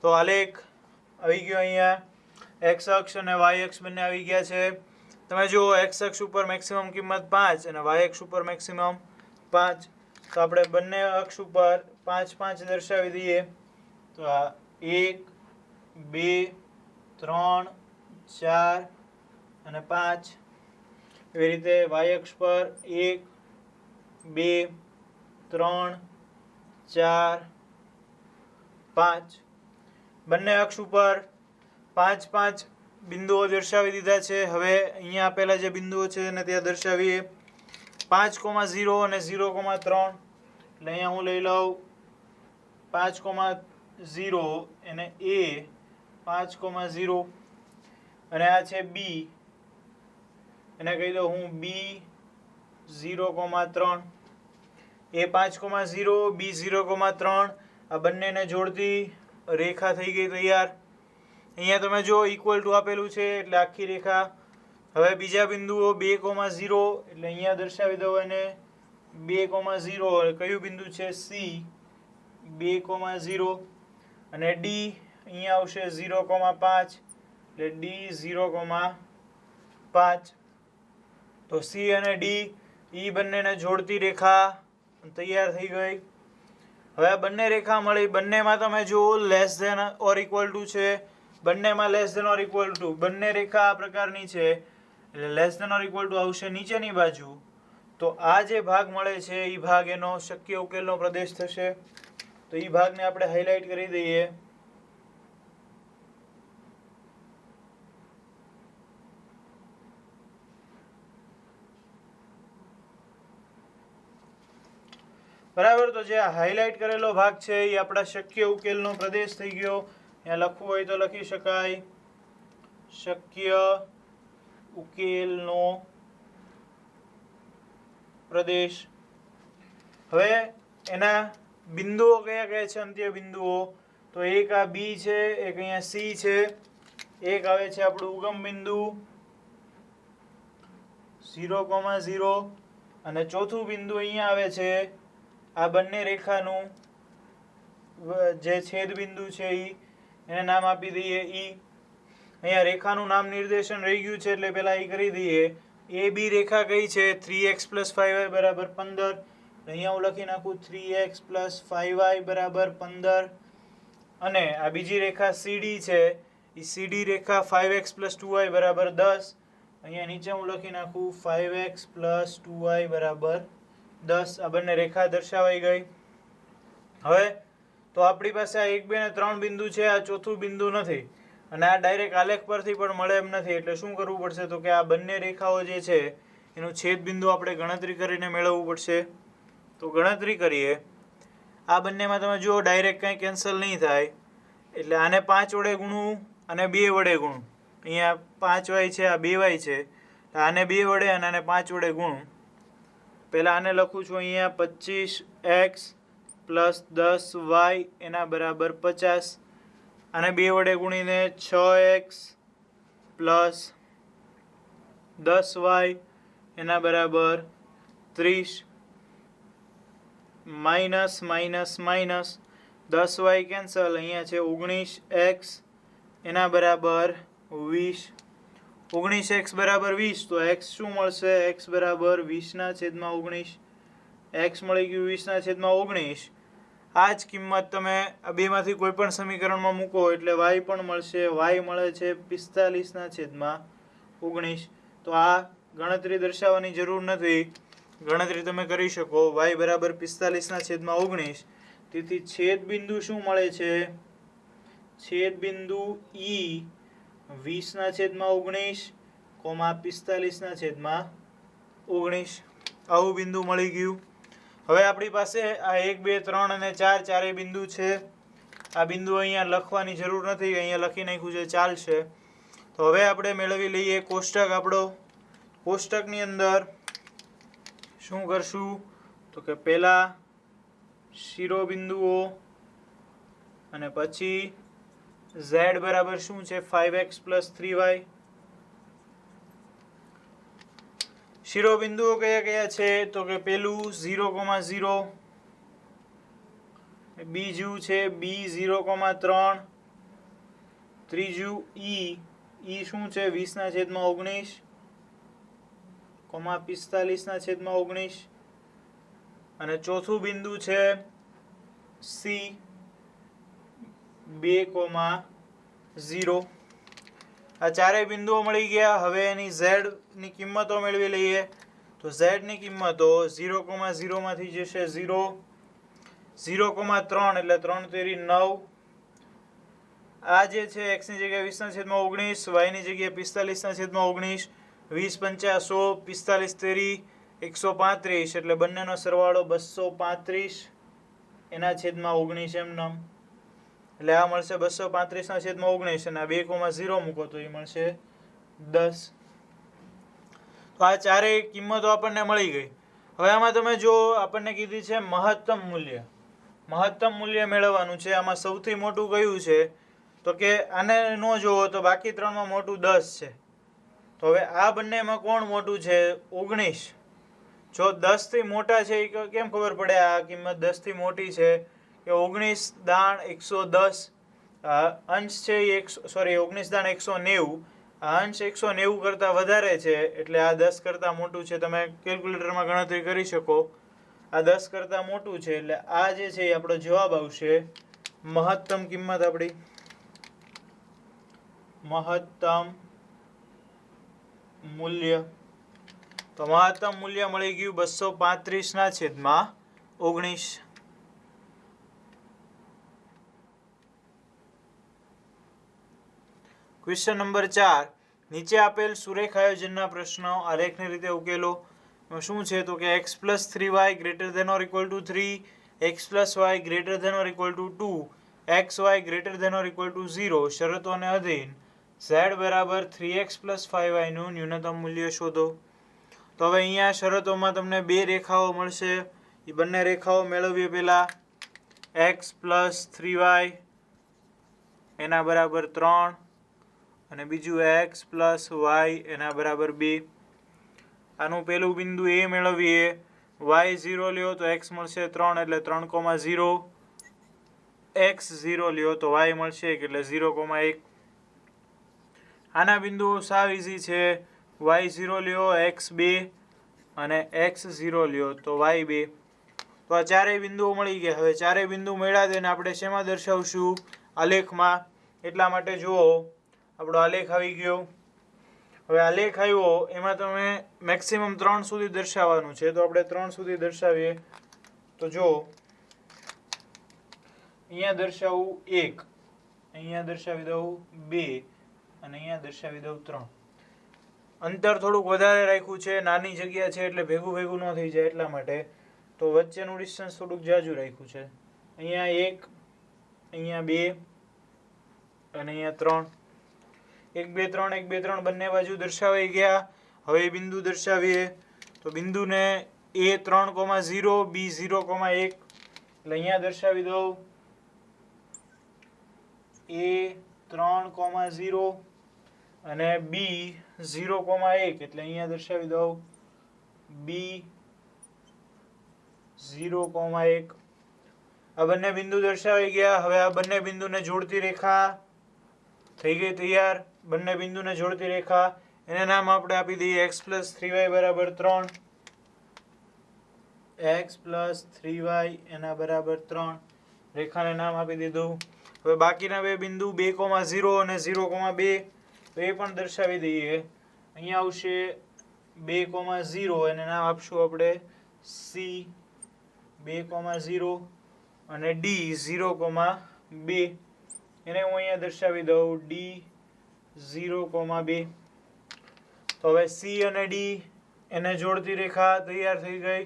Speaker 1: તો આલેખ આવી ગયો. અહીંયા x અક્ષ અને y અક્ષ બંને આવી ગયા છે. તમે જુઓ x અક્ષ ઉપર મેક્સિમમ કિંમત 5 અને y અક્ષ ઉપર મેક્સિમમ 5. તો આપણે બંને અક્ષ ઉપર 5 5 દર્શાવી દઈએ. તો આ 1, 2, 3, 4 અને 5. એવી રીતે y અક્ષ પર 1, 2, 3, 4, 5. બંને અક્ષ ઉપર 5 5 બિંદુઓ દર્શાવી દીધા છે. હવે અહીંયા આપેલા જે બિંદુઓ છે એને ત્યાં દર્શાવીએ. 5,0 અને 0,3. એટલે અહીંયા હું લઈ લઉં 5,0 એને A 5,0, અને આ છે B એને કહી દઉં હું B0,3, A5,0, B0,3 આ બંનેને જોડતી રેખા થઈ ગઈ તૈયાર. અહીંયા તમે જો ઇક્વલ ટુ આપેલું છે એટલે આખી રેખા. હવે બીજા બિંદુઓ 2,0 એટલે અહીંયા દર્શાવી દો એને 2,0. કયું બિંદુ છે? C 2,0 અને D અહીંયા આવશે 0,5 એટલે D 0,5. તો C અને D ઈ બંનેને જોડતી રેખા તૈયાર થઈ ગઈ. હવે આ બંને રેખા મળી, બંનેમાં તમે જુઓ less than or equal to છે, બંનેમાં less than or equal to, બંને રેખા આ પ્રકારની છે એટલે less than or equal to આવશે નીચેની બાજુ. તો આ જે ભાગ મળે છે એ ભાગ એનો શક્ય ઉકેલનો પ્રદેશ થશે. તો એ ભાગને આપણે હાઇલાઇટ કરી દઈએ. બરાબર. તો જે હાઇલાઇટ કરેલો ભાગ છે એ આપણા શક્ય ઉકેલનો પ્રદેશ થઈ ગયો. અહીંયા લખવું હોય તો લખી શકાય શક્ય ઉકેલનો પ્રદેશ. હવે એના બિંદુઓ કયા કયા છે? અંત્ય બિંદુઓ તો એક આ B છે, એક અહીંયા C છે, એક આવે છે આપણું ઉગમ બિંદુ 0,0 અને ચોથું બિંદુ અહીંયા આવે છે આ બંને રેખાનું જે છેદ બિંદુ છે એને નામ આપી દઈએ E. અહીંયા રેખાનું નામ નિર્દેશન રહી ગયું છે એટલે પહેલા એ કરી દઈએ. AB રેખા કઈ છે? 3x + 5y = 15. અહીંયા હું લખી નાખું 3x + 5y = 15. અને આ બીજી રેખા CD છે, એ CD રેખા 5x + 2y = 10. અહીંયા નીચે હું લખી નાખું 5x + 2y = 10. આ બંને રેખા દર્શાવાઈ ગઈ. હવે તો આપણી પાસે આ 1, 2 અને 3 બિંદુ છે, આ ચોથું બિંદુ નથી અને આ ડાયરેક્ટ આલેખ પરથી પણ મળે એમ નથી. એટલે શું કરવું પડશે? તો કે આ બંને રેખાઓ જે છે એનું છેદ બિંદુ આપણે ગણતરી કરીને મેળવવું પડશે. તો ગણતરી કરીએ. આ બંનેમાં તમે જુઓ ડાયરેક્ટ કંઈ કેન્સલ નહીં થાય એટલે આને 5 વડે ગુણવું અને 2 વડે ગુણવું. અહીંયા 5y છે, આ 2y છે, આને 2 વડે અને આને 5 વડે ગુણવું. પહેલાં આને લખું છું અહીંયા 25x + 10y એના બરાબર 50. આને 2 વડે ગુણીને 6x + 10y એના બરાબર 30. Minus minus minus 10y cancel, અહીંયા છે 19x એના બરાબર 20. 19x = 20 તો x શું મળશે? x = 20/19. x મળી ગયું 20/19. આ જ કિંમત તમે આ બેમાંથી કોઈ પણ સમીકરણમાં મૂકો એટલે y પણ મળશે. y મળે છે 45/19. તો આ ગણતરી દર્શાવવાની જરૂર નથી, ગણતરી તમે કરી શકો. y = 45/19. તેથી છેદ બિંદુ શું મળે છે? છેદ બિંદુ E 20/19, 45/19. આવું બિંદુ મળી ગયું. હવે આપણી પાસે આ 1, 2, 3 અને 4 ચારેય બિંદુ છે. આ બિંદુ અહીંયા લખવાની જરૂર નથી, અહીંયા લખી નાખ્યું છે, ચાલશે. તો હવે આપણે મેળવી લઈએ કોષ્ટક આપણો. કોષ્ટકની અંદર શું કરશું? તો કે પહેલા શિરોબિંદુઓ અને પછી z બરાબર શું છે? 5x + 3y. શિરોબિંદુઓ કયા કયા છે? તો કે પેલું 0,0, બીજું છે B0,3, ત્રીજું E શું છે? 20/19, 45/19 અને ચોથું બિંદુ છે C 2,0. આ ચારેય બિંદુઓ મળી ગયા. હવે એની z ની કિંમતો મેળવી લઈએ. તો z ની કિંમતો 0,0 માંથી જશે 0, 0,3 એટલે 3 તેરી 9. આ જે છે x ની જગ્યાએ 20/19, y ની જગ્યાએ 45/19, 20 પંચા 100, 45 તેરી 135 એટલે બંનેનો સરવાળો 235 એના છેદમાં 19 એમ નામ. એટલે આ મળશે 235/19 અને આ 2,0 મૂકો તો એ મળશે 10. તો આ ચારેય કિંમતો આપણને મળી ગઈ. હવે આમાં તમે જો આપણને કીધી છે મહત્તમ મૂલ્ય. મહત્તમ મૂલ્ય મેળવવાનું છે. આમાં સૌથી મોટું કયું છે? તો કે આને ન જોવો તો બાકી ત્રણમાં મોટું 10 છે. તો હવે આ બંનેમાં કોણ મોટું છે? 19. જો 10 થી મોટા છે એ કેમ ખબર પડે આ કિંમત 10 થી મોટી છે? કે 19 દાણ 110 અંશ છે એ 19 દાણ 190, આ અંશ 190 કરતાં વધારે છે એટલે આ 10 કરતાં મોટું છે. તમે કેલ્ક્યુલેટરમાં ગણતરી કરી શકો. આ 10 કરતાં મોટું છે એટલે આ જે છે એ આપણો જવાબ આવશે. મહત્તમ કિંમત આપણી મહત્તમ મૂલ્ય. તો મહત્તમ મૂલ્ય મળી ગયું 235/19. Question number 4. નીચે આપેલ સુરેખ આયોજનના પ્રશ્નો આલેખની રીતે ઉકેલો. શું છે? તો કે x + 3y ≥ 3, x + y ≥ 2, xy ≥ 0 શરતોને અધીન z = 3x + 5y નું ન્યૂનતમ મૂલ્ય શોધો. તો હવે અહીંયા શરતોમાં તમને બે રેખાઓ મળશે. એ બંને રેખાઓ મેળવીએ. પહેલા x + 3y એના બરાબર 3 અને બીજું x + y એના બરાબર 2. આનું પહેલું બિંદુ A મેળવીએ. y 0 લ્યો તો x મળશે 3 એટલે 3,0. x 0 લ્યો તો y મળશે એટલે 0,1. આના બિંદુઓ સાવ ઈઝી છે. y 0 લ્યો x 2 અને x 0 લ્યો તો y 2. તો આ ચારેય બિંદુઓ મળી ગયા. હવે ચારેય બિંદુ મળ્યા તેને આપણે શેમાં દર્શાવશું? આલેખમાં. એટલા માટે જુઓ આપણો આલેખ આવી ગયો. હવે આલેખ આવ્યો એમાં તમે મેક્સિમમ 3 સુધી દર્શાવવાનું છે. તો આપણે 3 સુધી દર્શાવીએ. તો જો અહીંયા દર્શાવું 1, અહીંયા દર્શાવી દઉં 2 અને અહીંયા દર્શાવી દઉં 3. અંતર થોડુંક વધારે રાખ્યું છે. નાની જગ્યા છે એટલે ભેગું ન થઈ જાય એટલા માટે. તો વચ્ચેનું ડિસ્ટન્સ થોડુંક જાજુ રાખ્યું છે. અહીંયા 1, અહીંયા 2 અને અહીંયા 3. 1 2 3 1 2 3 બંને બાજુ દર્શાવાઈ ગયા. હવે બિંદુ દર્શાવીએ. તો બિંદુને A 3,0, B 0,1 એટલે અહીંયા દર્શાવી દઉં A 3,0 અને B 0,1 એટલે અહીંયા દર્શાવી દઉં B 0,1. આ બંને બિંદુ દર્શાવાઈ ગયા. હવે આ બંને બિંદુને જોડતી રેખા થઈ ગઈ તૈયાર. બંને બિંદુને જોડતી રેખા એને નામ આપણે આપી દઈએ x + 3y = 3. x + 3y એના બરાબર 3. રેખાને નામ આપી દીધું. હવે બાકીના બે બિંદુ 2,0 અને 0,2 તો એ પણ દર્શાવી દઈએ. અહીંયા આવશે 2,0 એને નામ આપશું આપણે C 2,0 અને D 0,2 એને હું અહીંયા દર્શાવી દઉં D 0,2. તો હવે C અને D એને જોડતી રેખા તૈયાર થઈ ગઈ.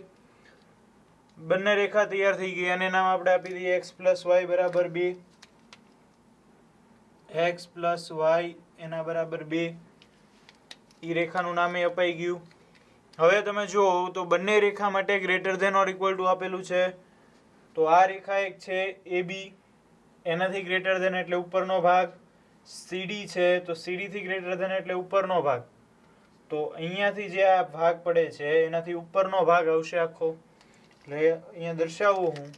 Speaker 1: બંને રેખા તૈયાર થઈ ગઈ. અને નામ આપણે આપી દઈએ x + y = 2. x + y એના બરાબર 2. એ રેખાનું નામે અપાઈ ગયું. હવે તમે જુઓ તો બંને રેખા માટે > આપેલું છે. તો આ રેખા એક છે AB, એનાથી ગ્રેટર એટલે ઉપરનો ભાગ. CD છે તો CD થી ગ્રેટર એટલે ઉપરનો ભાગ. તો અહીંયાથી જે આ ભાગ પડે છે એનાથી ઉપરનો ભાગ આવશે આખો. એટલે અહીંયા દર્શાવું હું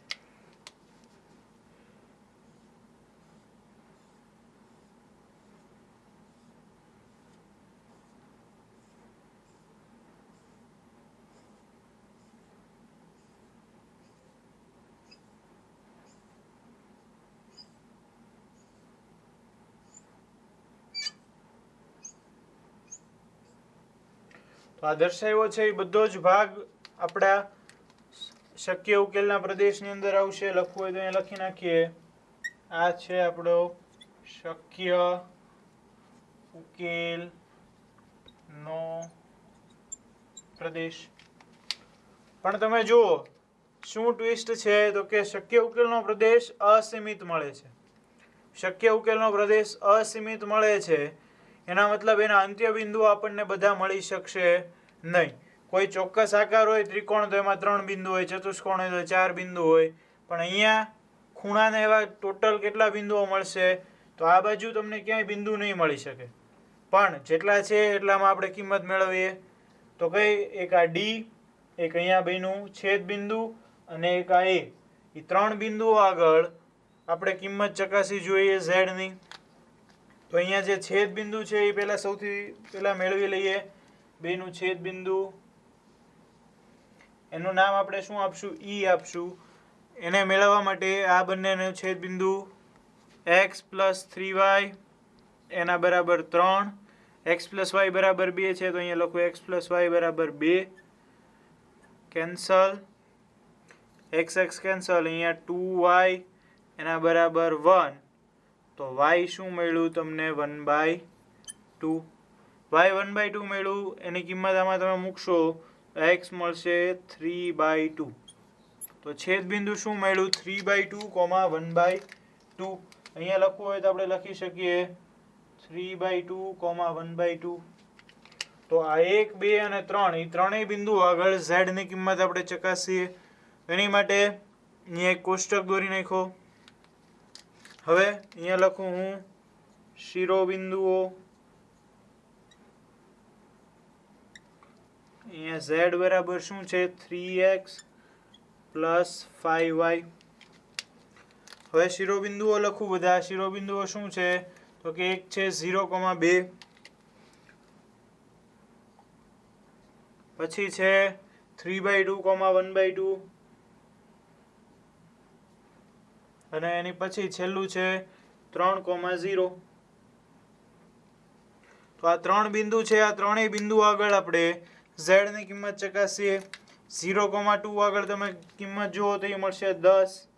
Speaker 1: તો આ દર્શાવ્યો છે એ બધો જ ભાગ આપણા શક્ય ઉકેલના પ્રદેશની અંદર આવશે. લખવું હોય તો અહીંયા લખી નાખીએ. આ છે આપણો શક્ય ઉકેલનો પ્રદેશ. પણ તમે જુઓ શું ટ્વિસ્ટ છે? તો કે શક્ય ઉકેલનો પ્રદેશ અસીમિત મળે છે. શક્ય ઉકેલનો પ્રદેશ અસીમિત મળે છે એના મતલબ એના અંત્ય બિંદુ આપણને બધા મળી શકશે નહીં. કોઈ ચોક્કસ આકાર હોય ત્રિકોણ તો એમાં 3 બિંદુ હોય, ચતુષ્કોણ હોય તો 4 બિંદુ હોય, પણ અહીંયા ખૂણાને એવા ટોટલ કેટલા બિંદુઓ મળશે? તો આ બાજુ તમને ક્યાંય બિંદુ નહીં મળી શકે, પણ જેટલા છે એટલામાં આપણે કિંમત મેળવીએ. તો કઈ? એક આ ડી, એક અહીંયા બન્યું છેદ બિંદુ, અને એક આ એ. એ 3 બિંદુઓ આગળ આપણે કિંમત ચકાસી જોઈએ ઝેડની. તો અહીંયા જે છેદ બિંદુ છે એ પહેલા સૌથી પહેલા મેળવી લઈએ. બેનું છેદ બિંદુ, એનું નામ આપણે શું આપશું? ઈ આપશું. એને મેળવવા માટે આ બંનેનું છેદ બિંદુ x + 3y એના બરાબર 3, x + y બરાબર 2 છે તો અહીંયા લખું x + y બરાબર 2, કેન્સલ, x કેન્સલ, અહીંયા 2y એના બરાબર 1, તો y શું મળ્યું તમને? 1/2. y 1/2 મળ્યું, એની કિંમત આમાં તમે મૂકશો x મળશે 3/2. તો છેદ બિંદુ શું મળ્યું? 3/2, 1/2. અહીંયા લખવું હોય તો આપણે લખી શકીએ 3/2, 1/2. તો આ 1, 2 અને 3 એ ત્રણેય બિંદુ આગળ z ની કિંમત આપણે ચકાસીએ. એની માટે અહીંયા એક કોષ્ટક દોરી નાખો. હવે અહીંયા લખું હું શિરોબિંદુઓ. અહીંયા z બરાબર શું છે? 3x + 5y. હવે શિરોબિંદુઓ લખું બધા. શિરોબિંદુઓ શું છે? તો કે એક છે 0,2, પછી છે 3/2, 1/2, અને એની પછી છેલ્લું છે 3,0. તો આ 3 બિંદુ છે. આ ત્રણેય બિંદુ આગળ આપણે z ની કિંમત ચકાસીએ. 0,2 આગળ તમે કિંમત જુઓ તો એ મળશે 10.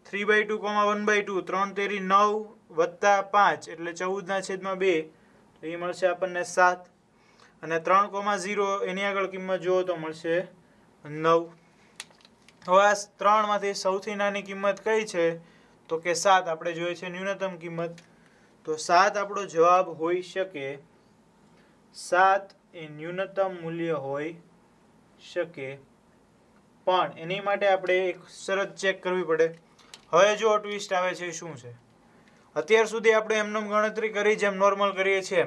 Speaker 1: 3/2, 1/2, 3 તેરી 9 વત્તા 5 એટલે 14/2, તો એ મળશે આપણને 7. અને 3,0 એની આગળ કિંમત જુઓ તો મળશે 9. હવે આ 3 માંથી સૌથી નાની કિંમત કઈ છે? તો કે 7. આપણે જોઈએ છે ન્યૂનતમ કિંમત, તો 7 આપણો જવાબ હોઈ શકે. 7 એ ન્યૂનતમ મૂલ્ય હોઈ શકે, પણ એની માટે આપણે એક શરત ચેક કરવી પડે. હવે જો ટ્વિસ્ટ આવે છે, શું છે? અત્યાર સુધી આપણે એમનેમ ગણતરી કરી જેમ નોર્મલ કરીએ છીએ,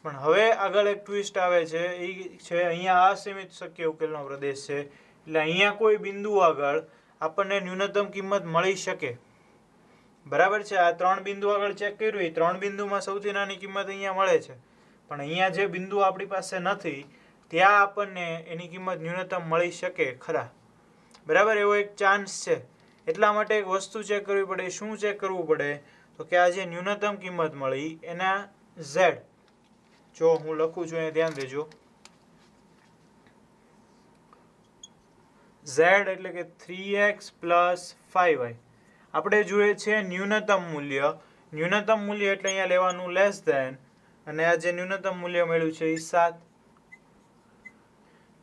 Speaker 1: પણ હવે આગળ એક ટ્વિસ્ટ આવે છે. એ છે અહીંયા અસીમિત શક્ય ઉકેલનો પ્રદેશ છે, એટલે અહીંયા કોઈ બિંદુ આગળ આપણને ન્યૂનતમ કિંમત મળી શકે. બરાબર છે? આ 3 બિંદુ આગળ ચેક કર્યું, એ 3 બિંદુમાં સૌથી નાની કિંમત અહીંયા મળે છે, પણ અહીંયા જે બિંદુ આપણી પાસે નથી ત્યાં આપણને એની કિંમત ન્યૂનતમ મળી શકે ખરા. બરાબર? એવો એક ચાન્સ છે. એટલા માટે એક વસ્તુ ચેક કરવી પડે. શું ચેક કરવું પડે? તો કે આ જે ન્યૂનતમ કિંમત મળી એના z, જો હું લખું છું અહીંયા ધ્યાન દેજો, z એટલે કે 3x + 5y. આપણે જોઈએ છે ન્યૂનતમ મૂલ્ય. ન્યૂનતમ મૂલ્ય એટલે અહીંયા લેવાનું લેસ ધેન, અને આ જે ન્યૂનતમ મૂલ્ય મળ્યું છે એ 7.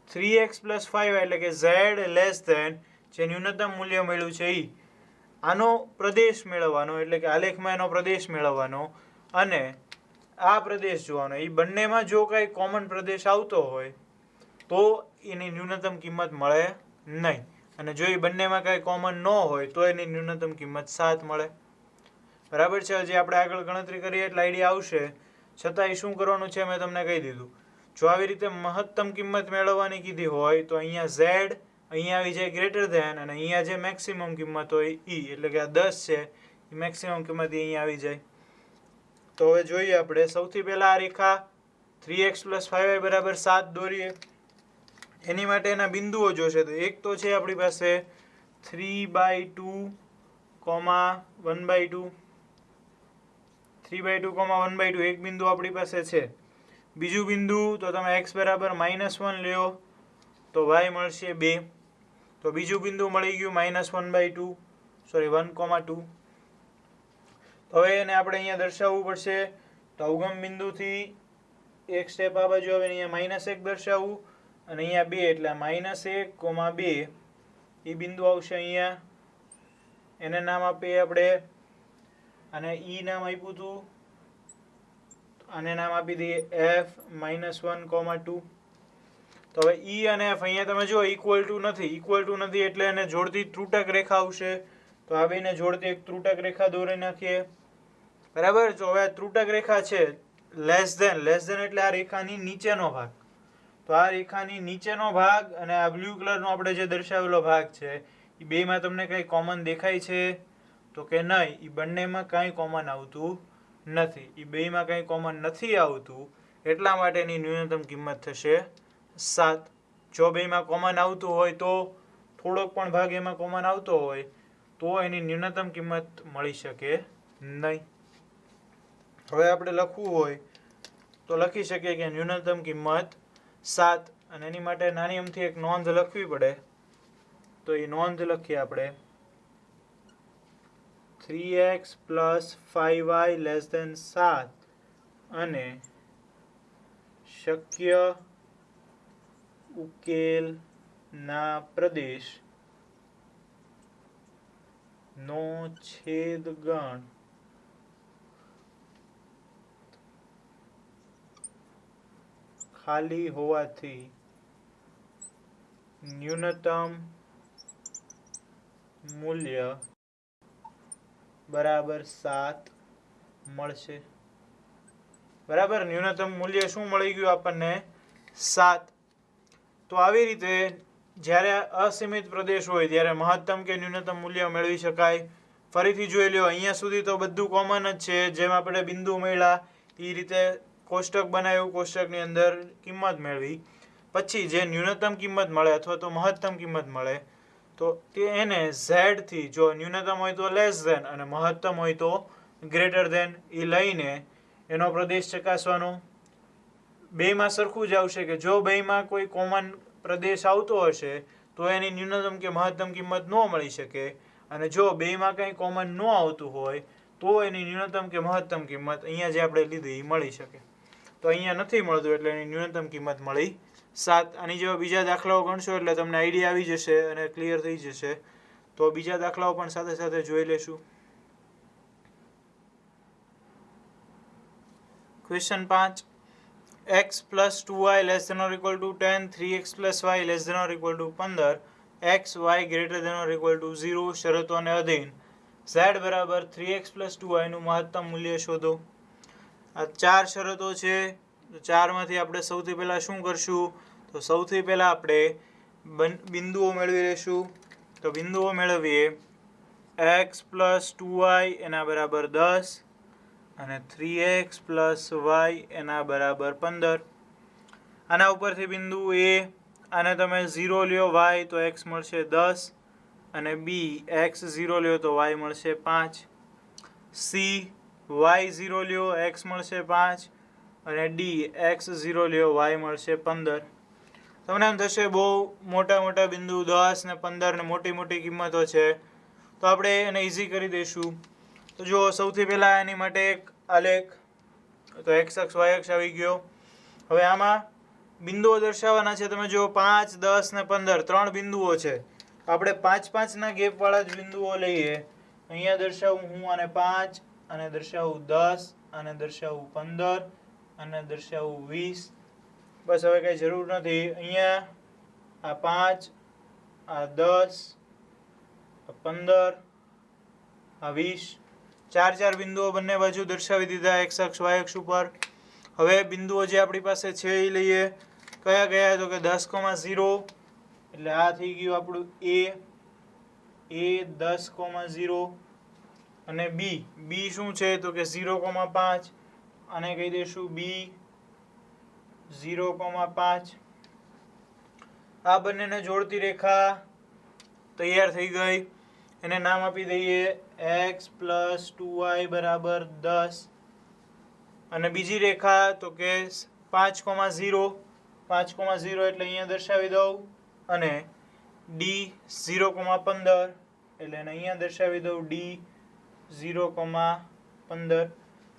Speaker 1: 3x + 5y એટલે કે z લેસ ધેન જે ન્યૂનતમ મૂલ્ય મળ્યું છે એ. આનો પ્રદેશ મેળવવાનો, એટલે કે આલેખમાં એનો પ્રદેશ મેળવવાનો, અને આ પ્રદેશ જોવાનો. એ બંનેમાં જો કાંઈ કોમન પ્રદેશ આવતો હોય તો એની ન્યૂનતમ કિંમત મળે નહીં, અને જો એ બંનેમાં કાંઈ કોમન ન હોય તો એની ન્યૂનતમ કિંમત 7 મળે. બરાબર છે? હજી આપણે આગળ ગણતરી કરીએ એટલે આઈડિયા આવશે. છતાંય શું કરવાનું છે મેં તમને કહી દીધું. જો આવી રીતે મહત્તમ કિંમત મેળવવાની કીધી હોય તો અહીંયા z અહીંયા આવી જાય ગ્રેટર ધેન, અને અહીંયા જે મેક્સિમમ કિંમત હોય ઈ, એટલે કે આ 10 છે એ મેક્સિમમ કિંમત અહીંયા આવી જાય. તો હવે જોઈએ આપણે. સૌથી પહેલા આ રેખા 3x + 5y બરાબર 7 દોરીએ. એની માટે એના બિંદુઓ જોશે. તો એક તો છે આપણી પાસે 3/2, 1/2. 3/2, 1/2 એક બિંદુ આપણી પાસે છે. બીજું બિંદુ તો તમે x બરાબર -1 લ્યો તો y મળશે 2. તો બીજું બિંદુ મળી ગયું -1/2, સોરી 1,2. હવે એને આપણે અહીંયા દર્શાવવું પડશે. તો ઉગમ બિંદુથી એક સ્ટેપ આ બાજુ આવે, અહીંયા -1 દર્શાવવું, અને અહીંયા 2 એટલે -1, 2 એ બિંદુ આવશે અહીંયા. એને નામ આપીએ આપણે, અને ઈ નામ આપ્યું હતું, આને નામ આપી દઈએ f -1, 2. તો હવે ઈ અને એફ અહીંયા તમે જો ઇક્વલ ટુ નથી એટલે એને જોડતી ત્રુટક રેખા આવશે. તો આ બેને જોડતી એક ત્રુટક રેખા દોરી નાખીએ. બરાબર. તો હવે ત્રુટક રેખા છે લેસ ધેન એટલે આ રેખાની નીચેનો ભાગ. તો આ રેખાની નીચેનો ભાગ અને આ બ્લુ કલરનો આપણે જે દર્શાવેલો ભાગ છે એ બેમાં તમને કંઈ કોમન દેખાય છે તો કે નહીં? એ બંનેમાં કાંઈ કોમન આવતું નથી. એ બેમાં કંઈ કોમન નથી આવતું એટલા માટેની ન્યૂનતમ કિંમત થશે 7. જો બેમાં કોમન આવતું હોય તો થોડોક પણ ભાગ એમાં કોમન આવતો હોય તો એની ન્યૂનતમ કિંમત મળી શકે નહીં. હવે આપણે લખવું હોય તો લખી શકીએ કે ન્યૂનતમ કિંમત 7. અને એની માટે નાની અમથી એક નોંધ લખવી પડે. તો એ નોંધ લખીએ આપણે 3x + 5y > 7 અને શક્ય ઉકેલના પ્રદેશ નો છેદગણ ખાલી હોવાથી ન્યૂનતમ મૂલ્ય બરાબર 7 મળશે. બરાબર. ન્યૂનતમ મૂલ્ય શું મળી ગયું આપણને? 7. તો આવી રીતે જ્યારે અસીમિત પ્રદેશ હોય ત્યારે મહત્તમ કે ન્યૂનતમ મૂલ્ય મેળવી શકાય. ફરીથી જોઈ લો, અહીંયા સુધી તો બધું કોમન જ છે. જેમ આપણે બિંદુ મળ્યા એ રીતે કોષ્ટક બનાવ્યું, કોષ્ટકની અંદર કિંમત મેળવી. પછી જે ન્યૂનતમ કિંમત મળે અથવા તો મહત્તમ કિંમત મળે તો તે એને ઝેડ થી, જો ન્યૂનતમ હોય તો લેસ ધેન અને મહત્તમ હોય તો ગ્રેટર ધેન, એ લઈને એનો પ્રદેશ ચકાસવાનો. બેમાં સરખું જ આવશે કે જો બેમાં કોઈ કોમન પ્રદેશ આવતો હશે તો એની ન્યૂનતમ કે મહત્તમ કિંમત ન મળી શકે. અને જો બેમાં કંઈ કોમન ન આવતું હોય તો એની ન્યૂનતમ કે મહત્તમ કિંમત અહીંયા જે આપણે લીધી એ મળી શકે. તો અહીંયા નથી મળતું એટલે એની ન્યૂનતમ કિંમત મળી 7. આની જેવા બીજા દાખલાઓ ગણશો એટલે તમને આઈડિયા આવી જશે અને ક્લિયર થઈ જશે. તો બીજા દાખલાઓ પણ સાથે સાથે જોઈ લેશું. ક્વેશ્ચન 5. x + 2y <= 10, 3x + y <= 15, x, y > 0 શરતોને અધીન z બરાબર 3x + 2y નું મહત્તમ મૂલ્ય શોધો. આ 4 શરતો છે. તો 4 માંથી આપણે સૌથી પહેલા શું કરશું? તો સૌથી પહેલા આપણે બિંદુઓ મેળવી લઈશું. તો બિંદુઓ મેળવીએ. x + 2y એના બરાબર 10 અને 3x + y એના બરાબર 15. આના ઉપરથી બિંદુ a, આને તમે 0 લ્યો y તો x મળશે 10 અને b x 0 લ્યો તો y મળશે 5. c y 0 લ્યો x મળશે 5 અને d x 0 લ્યો y મળશે 15. તમને એમ થશે બહુ મોટા મોટા બિંદુ 10 ને 15 ને મોટી મોટી કિંમતો છે તો આપણે એને ઇઝી કરી દઈશું. તો જો સૌથી પહેલાં એની માટે એક આલેખ, તો x અક્ષ y અક્ષ આવી ગયો. હવે આમાં બિંદુઓ દર્શાવવાના છે. તમે જો 5, 10 ને 15 3 બિંદુઓ છે. આપણે 5, 5ના ગેપવાળા જ બિંદુઓ લઈએ. અહીંયા દર્શાવું હું આને 5 અને દર્શાવું 10 અને દર્શાવું 15 અને દર્શાવું 20. બસ હવે કંઈ જરૂર નથી. અહીંયા આ 5, આ 10, આ 15, આ 20, 4 બિંદુઓ બંને બાજુ દર્શાવી દીધા x અક્ષ y અક્ષ ઉપર. હવે બિંદુઓ જે આપણી પાસે છે એ લઈએ. કયા કયા? તો કે 10,0 એટલે આ થઈ ગયું આપણું a 10,0 અને b શું છે? તો કે 0,5 અને કહી દઈશું b 0,5. આ બંનેને જોડતી રેખા તૈયાર થઈ ગઈ. એને નામ આપી દઈએ x + 2y = 10 અને બીજી રેખા તો કે 5,0 એટલે અહીંયા દર્શાવી દઉં અને d 0,15 એટલે એને અહીંયા દર્શાવી દઉં d 0,15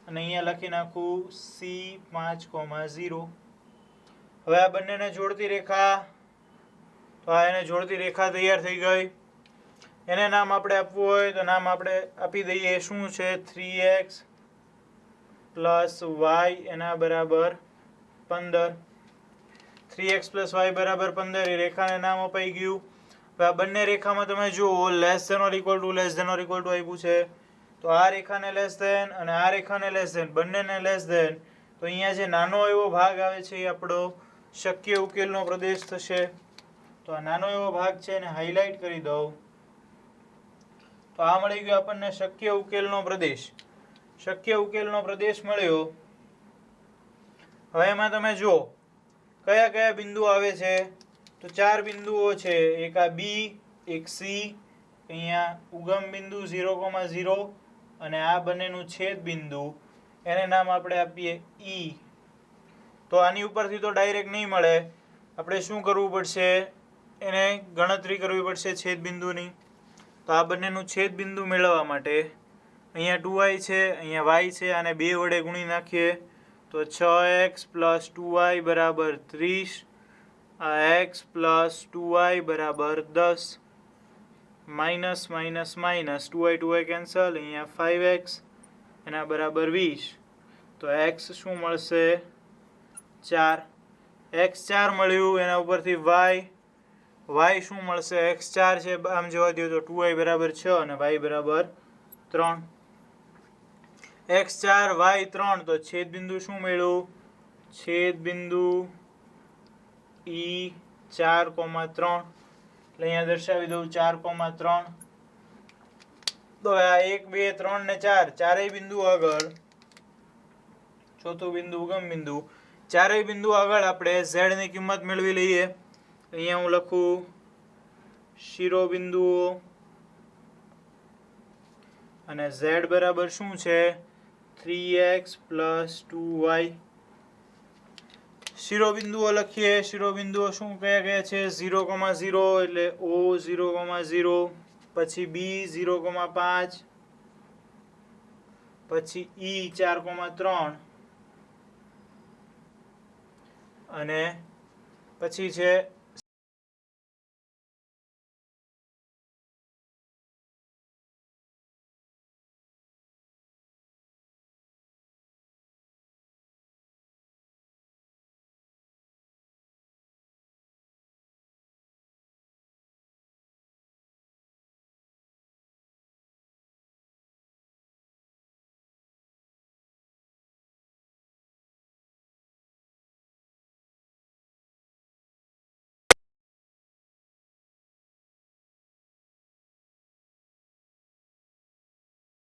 Speaker 1: અને અહીંયા લખી નાખું c 5,0. હવે આ બંનેને જોડતી રેખા, તો આ એને જોડતી રેખા તૈયાર થઈ ગઈ. એને નામ આપણે આપવું હોય તો નામ આપણે આપી દઈએ. શું છે? 3x + y એના બરાબર 15. 3x + y = 15 એ રેખાને નામ અપાઈ ગયું. હવે આ બંને રેખામાં તમે જુઓ less than or equal to આપ્યું છે. તો આ રેખાને લેસ ધેન અને આ રેખાને લેસ ધેન, બંનેને લેસ ધેન. તો અહીંયા જે નાનો એવો ભાગ આવે છે એ આપણો શક્ય ઉકેલનો પ્રદેશ થશે. તો આ નાનો એવો ભાગ છે એને હાઇલાઇટ કરી દઉં. તો આ મળી ગયો આપણને શક્ય ઉકેલનો પ્રદેશ. શક્ય ઉકેલનો પ્રદેશ મળ્યો. હવે એમાં તમે જુઓ કયા કયા બિંદુ આવે છે. તો 4 બિંદુઓ છે. એક આ બી, એક સી, અહીંયા ઉગમ બિંદુ 0,0 અને આ બંનેનું છેદ બિંદુ, એને નામ આપણે આપીએ ઈ. તો આની ઉપરથી તો ડાયરેક્ટ નહીં મળે, આપણે શું કરવું પડશે, એને ગણતરી કરવી પડશે છેદ બિંદુની. તો આ બંનેનું છેદ બિંદુ મેળવવા માટે અહીંયા 2y છે, અહીંયા y છે, આને 2 વડે ગુણી નાખીએ. તો 6x + 2y = 30. આ x + 2y = 10. Minus minus minus 2y cancel, અહીંયા 5x એના બરાબર 20. તો x શું મળશે 4. x4 મળ્યું. એના ઉપરથી y શું મળશે, x4 છે આમ જોવા દો તો 2y = 6 અને y = 3. x4 y3. તો છેદ બિંદુ શું મળ્યું, છેદ બિંદુ E 4,3. એટલે અહીંયા દર્શાવી દઉં 4,3. તો આ 1 2 3 ને 4 ચારેય બિંદુ આગળ, ચોથું બિંદુ ઉગમ બિંદુ, ચારેય બિંદુ આગળ આપણે z ની કિંમત મેળવી લઈએ. અહીંયા હું લખું શિરોબિંદુઓ અને z બરાબર શું છે 3x + 2y. શિરોબિંદુઓ લખીએ. શિરોબિંદુઓ શું કયા કયા છે, 0,0 એટલે O 0,0, પછી B 0,5, પછી E 4,3 અને પછી છે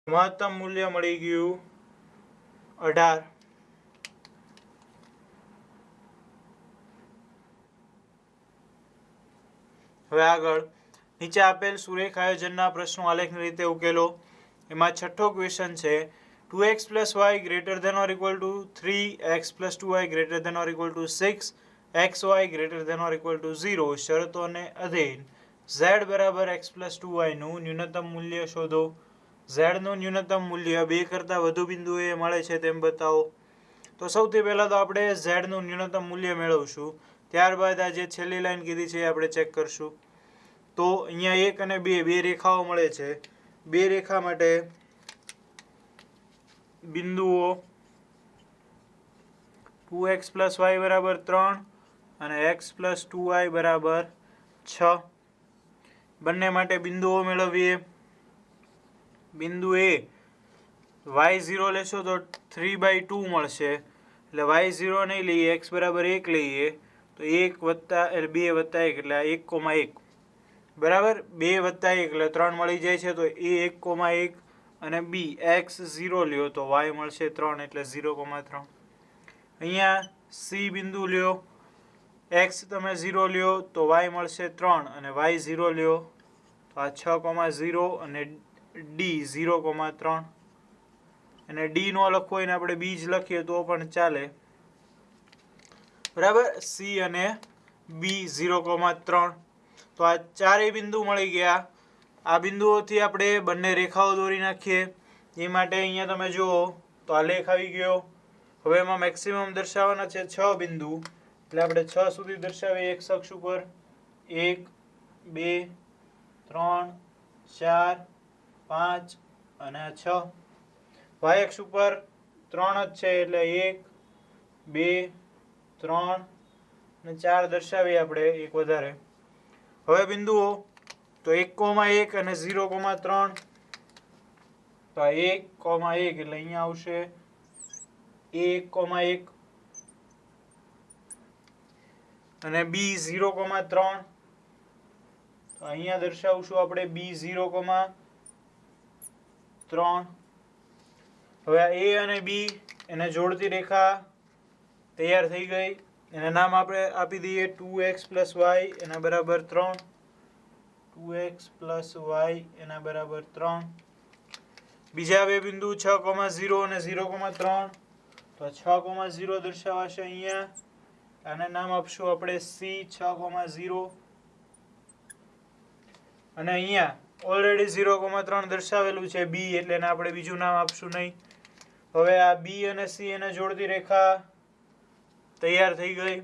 Speaker 1: મહત્તમ મૂલ્ય મળી ગયું 18. હવે આગળ નીચે આપેલ સુરેખ આયોજનના પ્રશ્નો આલેખની રીતે ઉકેલો. એમાં છઠ્ઠો ક્વેશ્ચન છે 2x + y > 3, x + 2y > 6, xy > 0 શરતોને અધીન z = x + 2y નું ન્યૂનતમ મૂલ્ય શોધો. z નું ન્યૂનતમ મૂલ્ય 2 કરતાં વધુ બિંદુએ મળે છે તેમ બતાવો. તો સૌથી પહેલા તો આપણે z નું ન્યૂનતમ મૂલ્ય મેળવશું. ત્યારબાદ આ જે છેલ્લી લાઈન કીધી છે એ આપણે ચેક કરશું. તો અહીંયા 1 અને 2 બે રેખાઓ મળે છે. બે રેખા માટે બિંદુઓ 2x + y = 3 અને x + 2y = 6. બંને માટે બિંદુઓ મેળવીએ. બિંદુ એ y0 લેશો તો 3/2 મળશે. એટલે y0 નહીં લઈએ, x = 1 લઈએ તો 1 + 2 + 1 એટલે 1,1 બરાબર. 2 + 1 એટલે 3 મળી જાય છે. તો એ 1,1 અને b x 0 લ્યો તો y મળશે 3 એટલે 0,3. અહીંયા c બિંદુ લ્યો, x તમે 0 લ્યો તો y મળશે 3 અને y 0 લ્યો તો આ 6,0 અને d 0,3. અને d નો લખવો હોય ને આપણે b જ લખીએ તો પણ ચાલે, બરાબર. c અને b 0,3. તો આ ચારેય બિંદુ મળી ગયા. આ બિંદુઓથી આપણે બંને રેખાઓ દોરી નાખીએ. એ માટે અહીંયા તમે જુઓ તો આ લેખ આવી ગયો. હવે એમાં મેક્સિમમ દર્શાવવાના છે 6 બિંદુ. એટલે આપણે 6 સુધી દર્શાવીએ x અક્ષ ઉપર. 1 2 3 4 5 અને 6. y અક્ષ ઉપર 3 જ છે એટલે 1 2 3 અને 4 દર્શાવીએ આપણે એક વધારે. હવે બિંદુઓ તો 1,1 અને 0,3. તો 1,1 એટલે અહીંયા આવશે A1,1 અને B0,3. તો અહીંયા દર્શાવશું આપણે B0,3. હવે આ A અને B એને જોડતી રેખા તૈયાર થઈ ગઈ. એને નામ આપણે આપી દઈએ 2x + y એના બરાબર 3. 2x + y એના બરાબર 3. બીજા બે બિંદુ 6,0 અને 0,3. તો 6,0 દર્શાવાશે અહીંયા. આને નામ આપશું આપણે C6,0. અને અહીંયા ઓલરેડી 0,3 દર્શાવેલું છે B એટલે એને આપણે બીજું નામ આપશું નહીં. હવે આ B અને C એને જોડતી રેખા તૈયાર થઈ ગઈ.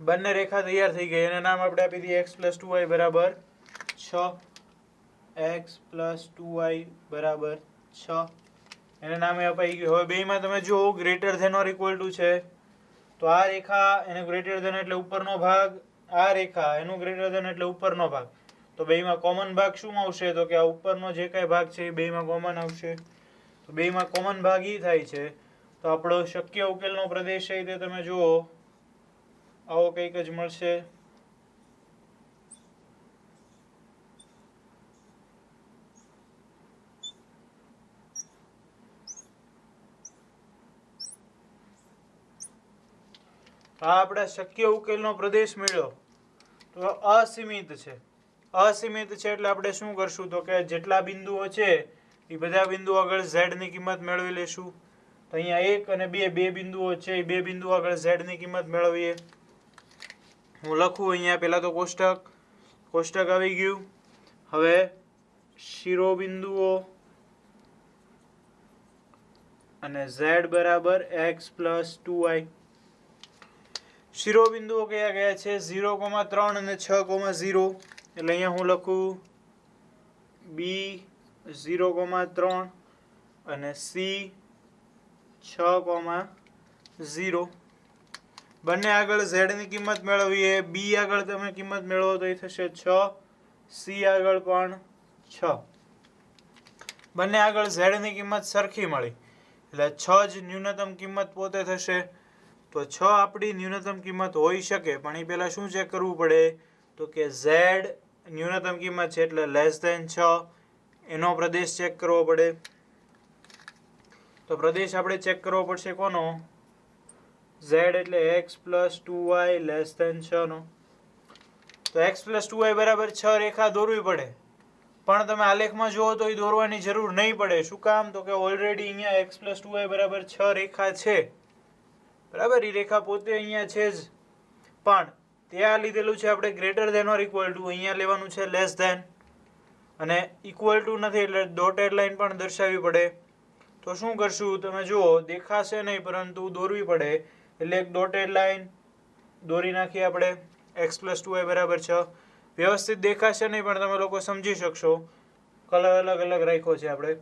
Speaker 1: બંને રેખા તૈયાર થઈ ગઈ. એના નામ આપણે આપી દઈએ x + 2y બરાબર 6. x + 2y બરાબર 6 એને નામે અપાઈ ગયું. હવે બેયમાં તમે જુઓ greater than or equal to છે. તો આ રેખા એને ગ્રેટર ધેન એટલે ઉપરનો ભાગ, આ રેખા એનું ગ્રેટર ધેન એટલે ઉપરનો ભાગ. તો બેયમાં કોમન ભાગ શું આવશે? તો કે આ ઉપરનો જે કાંઈ ભાગ છે એ બેયમાં કોમન આવશે. તો બેયમાં કોમન ભાગ ઈ થાય છે. તો આપણો શક્ય ઉકેલનો પ્રદેશ છે તે તમે જુઓ આવો કંઈક જ મળશે. આ આપણા શક્ય ઉકેલનો પ્રદેશ મળ્યો. તો અસીમિત છે. અસીમિત છે એટલે આપણે શું કરશું? તો કે જેટલા બિંદુઓ છે એ બધા બિંદુઓ આગળ z ની કિંમત મેળવી લેશું. તો અહીંયા 1 અને 2 બે બિંદુઓ છે. એ બે બિંદુઓ આગળ z ની કિંમત મેળવીએ. હું લખું અહીંયા પહેલા તો કોષ્ટક આવી ગયું. હવે શિરોબિંદુઓ અને z બરાબર x + 2y. શિરોબિંદુઓ કયા કયા છે? 0,3 અને 6,0. એટલે અહીંયા હું લખું B 0,3 અને C 6,0. બંને આગળ z ની કિંમત મેળવીએ. B આગળ તમે કિંમત મેળવો તો એ થશે 6. C આગળ પણ 6. બંને આગળ z ની કિંમત સરખી મળી એટલે 6 જ ન્યૂનતમ કિંમત પોતે થશે. તો 6 આપણી ન્યૂનતમ કિંમત હોઈ શકે, પણ એ પહેલાં શું ચેક કરવું પડે? તો કે z ન્યૂનતમ કિંમત છે એટલે <6 એનો પ્રદેશ ચેક કરવો પડે. તો પ્રદેશ આપણે ચેક કરવો પડશે કોનો? z એટલે x + 2y <6 નો. તો x + 2y બરાબર 6 રેખા દોરવી પડે. પણ તમે આલેખમાં જુઓ તો એ દોરવાની જરૂર નહીં પડે. શું કામ? તો કે ઓલરેડી અહીંયા x + 2y બરાબર 6 રેખા છે. બરાબર, એ રેખા પોતે અહીંયા છે જ. પણ ત્યાં લીધેલું છે આપણે greater than or equal to, અહીંયા લેવાનું છે લેસ ધેન. અને ઇક્વલ ટુ નથી એટલે ડોટેડ લાઈન પણ દર્શાવવી પડે. તો શું કરશું? તમે જુઓ, દેખાશે નહીં પરંતુ દોરવી પડે. એટલે એક ડોટેડ લાઈન દોરી નાખીએ આપણે. x + 2y બરાબર 6. વ્યવસ્થિત દેખાશે નહીં પણ તમે લોકો સમજી શકશો. કલર અલગ અલગ રાખ્યો છે આપણે.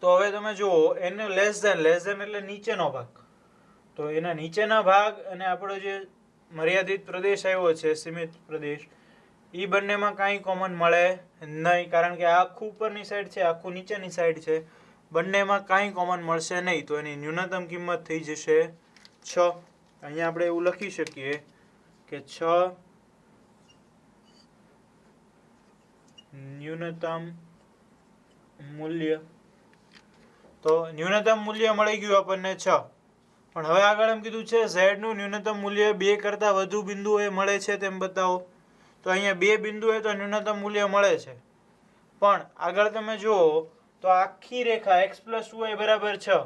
Speaker 1: તો હવે તમે જુઓ એને લેસ ધેન એટલે નીચેનો ભાગ. તો એના નીચેના ભાગ અને આપણો જે મર્યાદિત પ્રદેશ આવ્યો છે, સીમિત પ્રદેશ, એ બંનેમાં કાંઈ કોમન મળે નહીં. કારણ કે આ આખું ઉપરની સાઈડ છે, આખું નીચેની સાઈડ છે. બંનેમાં કાંઈ કોમન મળશે નહીં. તો એની ન્યૂનતમ કિંમત થઈ જશે 6. અહીંયા આપણે એવું લખી શકીએ કે 6 ન્યૂનતમ મૂલ્ય. તો ન્યૂનતમ મૂલ્ય મળી ગયું આપણને 6. પણ હવે આગળ એમ કીધું છે z નું ન્યૂનતમ મૂલ્ય 2 કરતાં વધુ બિંદુઓએ મળે છે તેમ બતાવો. તો અહીંયા 2 બિંદુએ તો ન્યૂનતમ મૂલ્ય મળે છે. પણ આગળ તમે જુઓ તો આખી રેખા x + 2y બરાબર 6.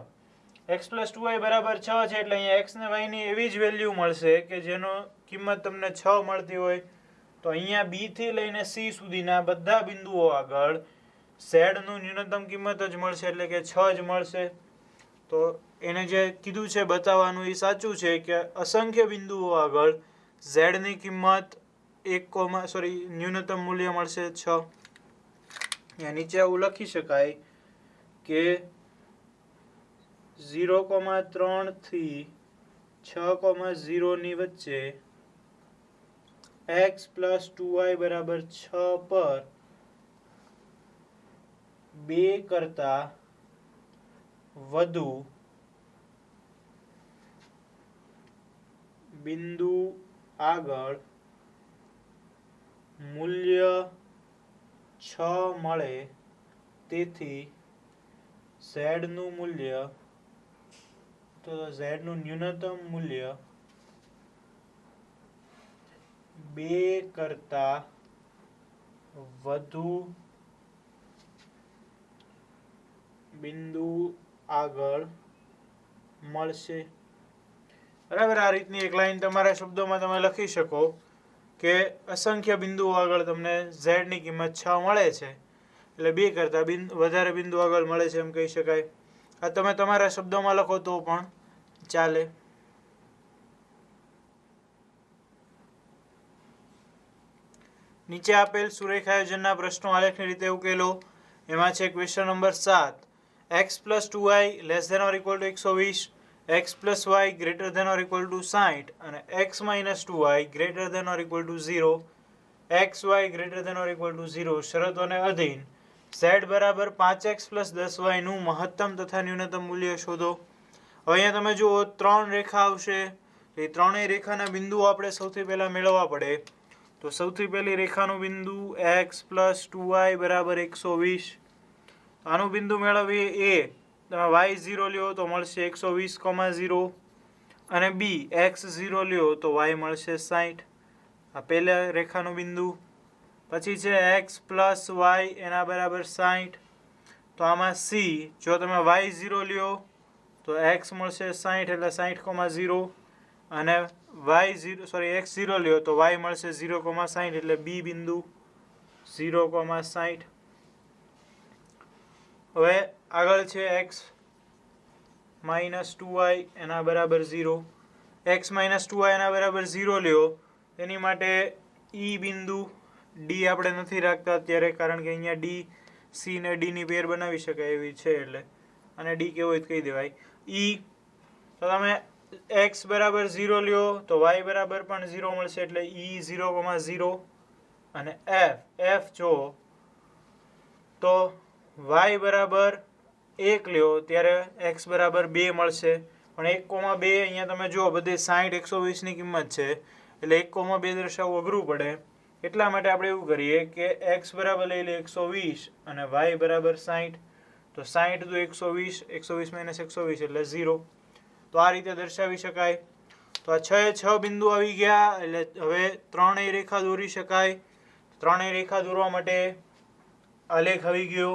Speaker 1: x + 2y બરાબર 6 છે એટલે અહીંયા x ને y ની એવી જ વેલ્યુ મળશે કે જેનો કિંમત તમને 6 મળતી હોય. તો અહીંયા B થી લઈને C સુધીના બધા બિંદુઓ આગળ z નું ન્યૂનતમ કિંમત જ મળશે એટલે કે 6 જ મળશે. તો એને જે કીધું છે બતાવવાનું એ સાચું છે કે અસંખ્ય બિંદુઓ આગળ z ની કિંમત ન્યૂનતમ મૂલ્ય મળશે 6. અહીંયા નીચે આવું લખી શકાય કે 0,3 થી 6,0 ની વચ્ચે x પ્લસ 2y બરાબર 6 પર 2 કરતા વધુ બિંદુ આગળ મૂલ્ય 6 મળે તેથી z નું મૂલ્ય તો z નું ન્યૂનતમ મૂલ્ય 2 કરતા વધુ બિંદુ આગળ મળશે. બરાબર, આ રીતની એક લાઈન તમારા શબ્દોમાં તમે લખી શકો કે અસંખ્ય બિંદુઓ આગળ તમને z ની કિંમત 6 મળે છે એટલે 2 કરતા વધારે બિંદુ આગળ મળે છે એમ કહી શકાય. આ તમે તમારા શબ્દોમાં લખો તો પણ ચાલે. નીચે આપેલ સુરેખાયોજનના પ્રશ્નો આલેખની રીતે ઉકેલો. એમાં છે question number 7, x plus 2y less than or equal to 120, x plus y greater than or equal to 60 અને x minus 2y greater than or equal to 0, xy greater than or equal to 0 શરતોને અધીન z બરાબર 5x plus 10y નું મહત્તમ તથા ન્યૂનતમ મૂલ્ય શોધો. હવે અહીંયા તમે જુઓ 3 રેખા આવશે. એ ત્રણેય રેખાના બિંદુઓ આપણે સૌથી પહેલા મેળવવા પડે. તો સૌથી પહેલી રેખાનું બિંદુ x પ્લસ 2y બરાબર 120. આનું બિંદુ મેળવીએ એ તમે y0 લ્યો તો મળશે 120,0 અને b x0 લ્યો તો y મળશે 60. આ પહેલા રેખાનું બિંદુ. પછી છે x પ્લસ y એના બરાબર 60. તો આમાં c જો તમે y0 લ્યો તો x મળશે 60 એટલે 60,0 અને x0 લ્યો તો y મળશે 0,60 એટલે b બિંદુ 0,60. હવે આગળ છે x માઇનસ 2y એના બરાબર 0. x માઇનસ 2y એના બરાબર 0 લ્યો એની માટે e બિંદુ, d આપણે નથી રાખતા અત્યારે કારણ કે અહીંયા d c ને d ની પેર બનાવી શકાય એવી છે એટલે અને d કેવો હોય તો કહી દેવાય. e તો તમે x બરાબર 0 લ્યો તો y બરાબર પણ 0 મળશે એટલે e 0,0 અને f જો તો y બરાબર 1 લ્યો ત્યારે x બરાબર 2 મળશે પણ 1,2 અહીંયા તમે જુઓ બધે 60 120 ની કિંમત છે એટલે 1,2 દર્શાવવું અઘરું પડે. એટલા માટે આપણે એવું કરીએ કે x બરાબર લઈ લે 120 અને y બરાબર 60. તો 60 દુ 120, 120 માઇનસ 120 એટલે 0. તો આ રીતે દર્શાવી શકાય. તો આ 6 બિંદુ આવી ગયા એટલે હવે ત્રણેય રેખા દોરી શકાય. ત્રણેય રેખા દોરવા માટે આલેખ આવી ગયો.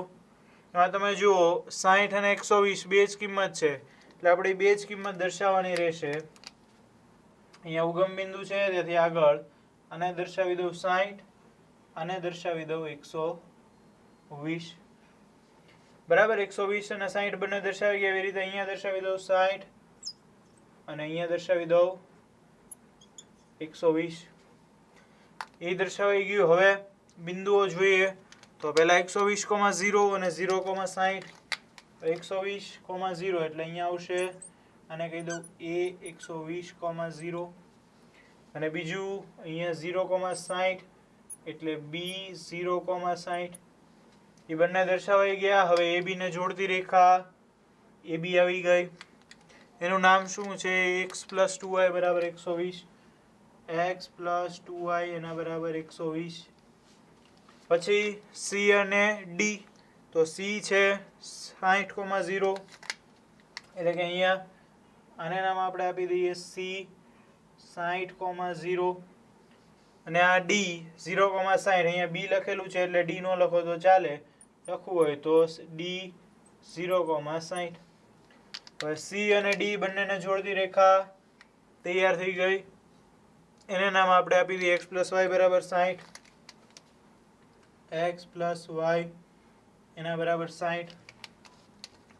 Speaker 1: એમાં તમે જુઓ 60 અને 120 બે જ કિંમત છે એટલે આપણે બે જ કિંમત દર્શાવવાની રહેશે. અહીંયા ઉગમ બિંદુ છે તેથી આગળ આને દર્શાવી દઉં 60 અને દર્શાવી દઉં 120. બરાબર, 120 અને 60 બંને દર્શાવી ગયા એવી રીતે અહીંયા દર્શાવી દઉં 60 અને અહીંયા દર્શાવી દઉં 120. એ દર્શાવાઈ ગયું. હવે બિંદુઓ જોઈએ તો પહેલા 120,0 અને 0,60. 120,0 એટલે અહીંયા આવશે આને કહી દઉં a 120,0 અને બીજું અહીંયા 0,60 એટલે b 0,60. એ બંને દર્શાવાઈ ગયા. હવે ab ને જોડતી રેખા ab આવી ગઈ. એનું નામ શું છે? x પ્લસ 2y બરાબર 120. x પ્લસ 2y એના બરાબર 120. પછી c અને d તો c છે 60,0 એટલે કે અહીંયા આને નામ આપણે આપી દઈએ c 60,0 અને આ d 0,60. અહીંયા b લખેલું છે એટલે d નો લખો તો ચાલે, લખવું હોય તો d 0,60. હવે c અને d બંનેને જોડતી રેખા તૈયાર થઈ ગઈ. એને નામ આપણે આપી દઈએ x પ્લસ y બરાબર 60. x પ્લસ y એના બરાબર 60.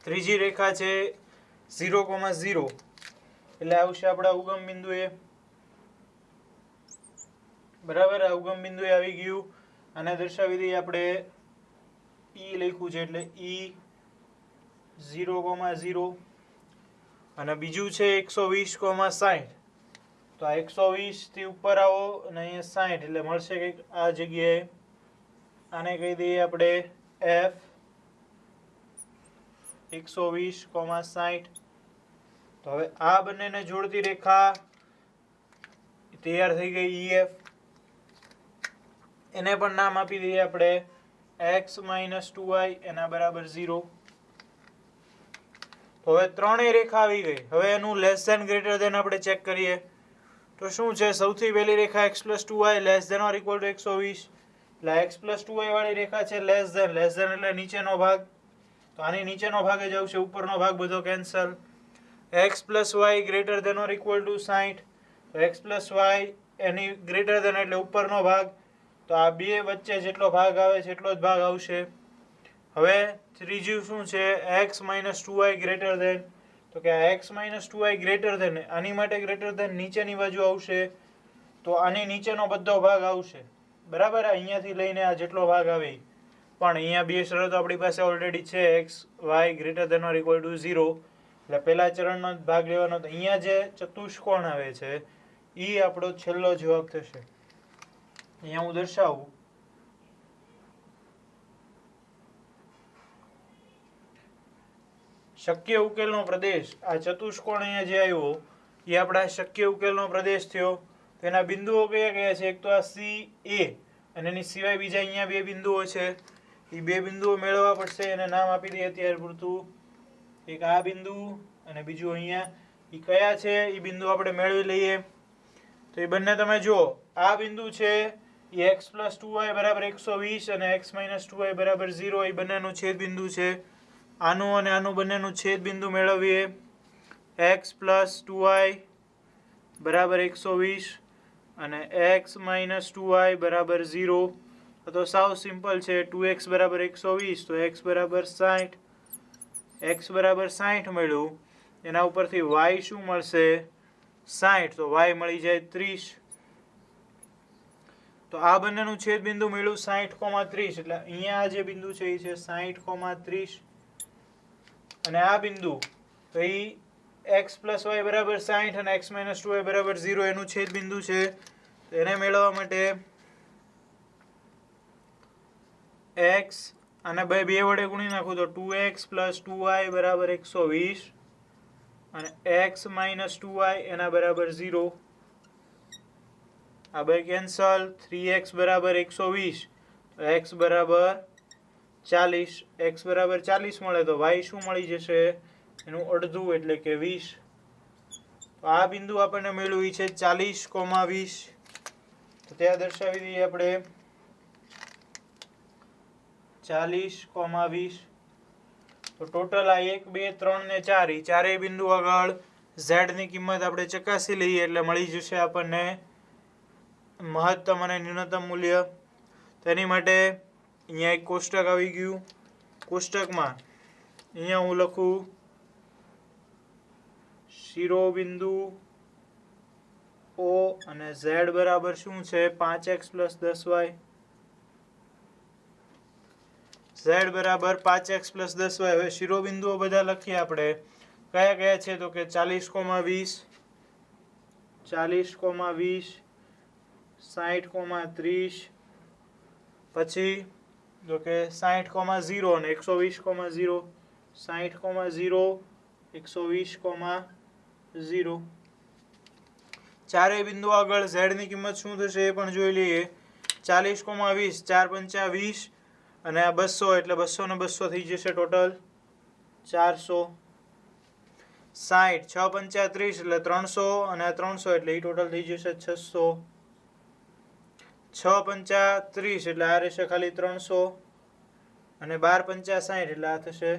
Speaker 1: ત્રીજી રેખા છે 0,0 એટલે આવશે આપણા ઉગમ બિંદુએ. બરાબર, આ ઉગમ બિંદુએ આવી ગયું. આને દર્શાવી દઈએ આપણે e લખ્યું છે એટલે e 0,0. અને બીજું છે 120,60. તો આ 120 થી ઉપર આવો અને અહીંયા 60 એટલે મળશે કંઈક આ જગ્યાએ. આને કહી દઈએ આપણે f 120,60. તો હવે આ બંનેને જોડતી રેખા તૈયાર થઈ ગઈ EF. એને પણ નામ આપી દઈએ આપણે x - 2y એના બરાબર 0. તો હવે ત્રણેય રેખા આવી ગઈ. હવે એનું લેસ ધેન ગ્રેટર ધેન આપણે ચેક કરીએ. તો શું છે? સૌથી પહેલી રેખા x + 2y less than or equal to 120. એટલે x + 2y વાળી રેખા છે લેસ ધેન એટલે નીચેનો ભાગ. તો આની નીચેનો ભાગ જ આવશે, ઉપરનો ભાગ બધો cancel. x + y greater than or equal to 60. તો x + y એની ગ્રેટર ધેન એટલે ઉપરનો ભાગ. તો આ બે વચ્ચે જેટલો ભાગ આવે છે એટલો જ ભાગ આવશે. હવે ત્રીજું શું છે? x - 2y greater than. તો કે x - 2y ગ્રેટર ધેન આની માટે ગ્રેટર ધેન નીચેની બાજુ આવશે. તો આની નીચેનો બધો ભાગ આવશે. બરાબર, અહીંયાથી લઈને આ જેટલો ભાગ આવે. પણ અહીંયા બે શરતો આપણી પાસે ઓલરેડી છે, x y greater than or equal to 0. એટલે પહેલા ચરણનો ભાગ લેવાનો. તો અહીંયા જે ચતુષ્કોણ આવે છે એ આપણો છેલ્લો જવાબ થશે. અહીંયા હું દર્શાવું. શક્ય ઉકેલનો પ્રદેશ, આ ચતુષ્કોણ અહીંયા જે આવ્યો એ આપણા શક્ય ઉકેલનો પ્રદેશ થયો. તેના બિંદુઓ કયા કયા છે? એક તો આ CA અને એની સિવાય બીજા અહીંયા બે બિંદુઓ છે. એ બે બિંદુઓ મેળવવા પડશે. એને નામ આપી દઈએ અત્યારે પૂરતું. એક આ બિંદુ અને બીજું અહીંયા. એ કયા છે એ બિંદુ આપણે મેળવી લઈએ. તો એ બંને તમે જુઓ. આ બિંદુ છે એ x + 2y બરાબર 120 અને x - 2y બરાબર 0. એ બંનેનું છેદ બિંદુ છે. આનું અને આનું બંનેનું છેદ બિંદુ મેળવીએ. x + 2y બરાબર 120 અને x - 2y બરાબર 0. તો સાવ સિમ્પલ છે. 2x બરાબર 120 તો x બરાબર 60. x બરાબર 60 મળ્યું. એના ઉપરથી y શું મળશે? 60. તો y મળી જાય 30. તો આ બંનેનું છેદ બિંદુ મળ્યું 60,30. એટલે અહીંયા આ જે બિંદુ છે એ છે 60,30. અને આ બિંદુ તો એ x + y બરાબર 60 અને x - 2y બરાબર 0 એનું છેદ બિંદુ છે. એને મેળવવા માટે x અને બે વડે ગુણી નાખું તો 2x + 2y બરાબર 120 અને x - 2y એના બરાબર 0. આ બે કેન્સલ. 3x બરાબર 120 તો x બરાબર 40. x બરાબર 40 મળે તો y શું મળી જશે? એનું અડધું એટલે કે 20. તો આ બિંદુ આપણને મળ્યું એ છે 40,20. તો ત્યાં દર્શાવી દઈએ આપણે 40,20. તો ટોટલ આ 1 2 3 ને 4 એ ચારેય બિંદુ આગળ z ની કિંમત આપણે ચકાસી લઈએ એટલે મળી જશે આપણને મહત્તમ અને ન્યૂનતમ મૂલ્ય. તેની માટે અહીંયા એક કોષ્ટક આવી ગયું. કોષ્ટકમાં અહીંયા હું લખું શિરોબિંદુ O અને z બરાબર શું છે? 5x + 10y. z બરાબર 5x + 10y. હવે શિરોબિંદુઓ બધા લખીએ આપણે. કયા કયા છે? તો કે 40,20 40,20 60,30 પછી તો કે 60,0 અને 120,0 60,0 120,0. ચારેય બિંદુ આગળ z ની કિંમત શું થશે એ પણ જોઈ લઈએ. 40,20 4 × 5 = 20 અને આ 200 એટલે 200 ને 200 થઈ જશે ટોટલ 400. 60 6 × 5 = 30 એટલે 300 અને આ 300 એટલે એ ટોટલ થઈ જશે 600. 6 × 5 = 30 એટલે આ રહેશે ખાલી 300 અને 12 × 5 = 60 એટલે આ થશે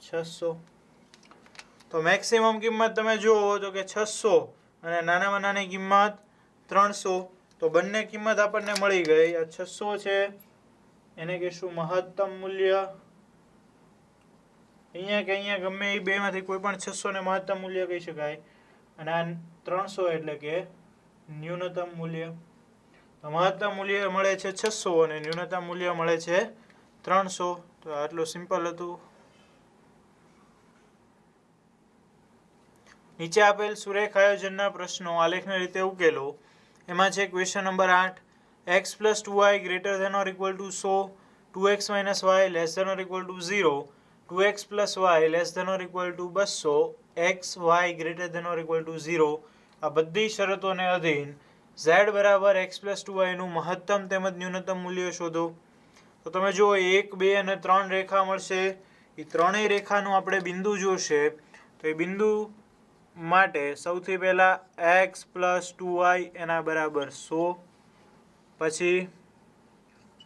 Speaker 1: 600. તો મેક્સિમમ કિંમત તમે જુઓ તો કે 600 અને નાનામાં નાની કિંમત 300. તો બંને કિંમત આપણને મળી ગઈ. આ 600 છે એને કહીશું મહત્તમ મૂલ્ય. અહીંયા કે અહીંયા ગમે એ બેમાંથી કોઈ પણ 600 ને મહત્તમ મૂલ્ય કહી શકાય. અને આ 300 એટલે કે ન્યૂનતમ મૂલ્ય. તો મહત્તમ મૂલ્ય મળે છે 600 અને ન્યૂનતમ મૂલ્ય મળે છે 300. તો આટલું સિમ્પલ હતું. નીચે આપેલ સુરેખ આયોજનના પ્રશ્નો આલેખની રીતે ઉકેલો. એમાં છે question number 8, x + 2y > = 100, 2x - y <= 0, 2x + y <= 200, x y <= 0 આ બધી શરતોને અધીન z = x + 2y નું મહત્તમ તેમજ ન્યૂનતમ મૂલ્ય શોધો. તો તમે જુઓ 1, 2 અને 3 રેખા મળશે. એ ત્રણેય રેખાનું આપણે બિંદુ જોશે. તો એ બિંદુ માટે સૌથી પહેલા x + 2y એના બરાબર 100, પછી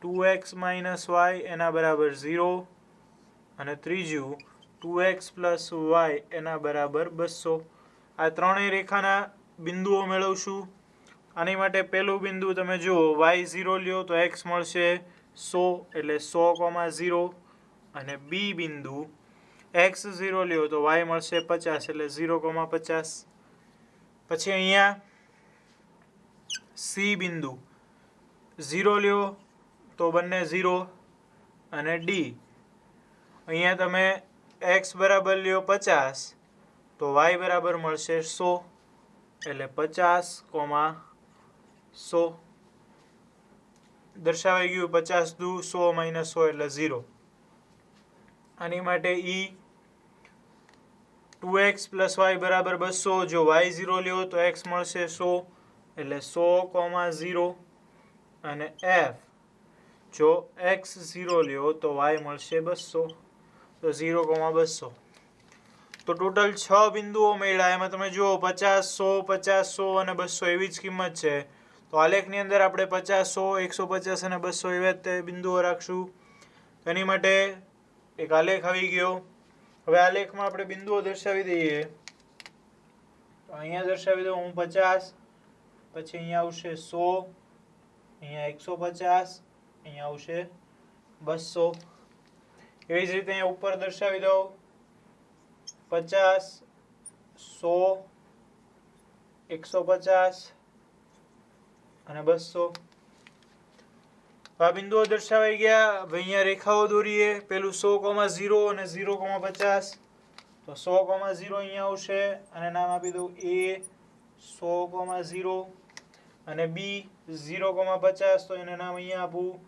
Speaker 1: 2x - y એના બરાબર 0 અને ત્રીજું 2x + y એના બરાબર 200. આ ત્રણેય રેખાના બિંદુઓ મેળવશું. આની માટે પહેલું બિંદુ તમે જુઓ y0 લ્યો તો x મળશે 100 એટલે 100, 0 અને બી બિંદુ x0 લ્યો તો y મળશે 50 એટલે 0, 50. પછી અહીંયા સી બિંદુ 0 લ્યો તો બંને 0 અને ડી અહીંયા તમે x બરાબર લ્યો 50 તો y બરાબર મળશે 100 એટલે 50, 100 દર્શાવાઈ ગયું. 50 દુ 100 - 100 એટલે 0. આની માટે ઈ 2x + y બરાબર 200. જો y0 લ્યો તો x મળશે 100 એટલે 100, 0 અને f જો x0 લ્યો તો y મળશે 200 તો 0, 200. તો ટોટલ 6 બિંદુઓ મળ્યા. એમાં તમે જુઓ 50, 100, 50, 100 અને 200 એવી જ કિંમત છે. તો આલેખની અંદર આપણે 50, 100, 150 અને 200 એવા જ બિંદુઓ રાખશું. એની માટે એક આલેખ આવી ગયો. હવે આલેખમાં આપણે બિંદુઓ દર્શાવી દઈએ. તો અહીંયા દર્શાવી દઉં હું 50, પછી અહીંયા આવશે 100, અહીંયા 150, અહીંયા આવશે 200. એવી જ રીતે અહીંયા ઉપર દર્શાવી દઉં 50, 100, 150 અને 200. આ બિંદુઓ દર્શાવાઈ ગયા. હવે અહીંયા રેખાઓ દોરીએ. પેલું 100, 0 અને 0, 50. તો 100, 0 અહીંયા આવશે અને નામ આપી દઉં a 100, 0 અને b 0, 50 તો એને નામ અહીંયા આપું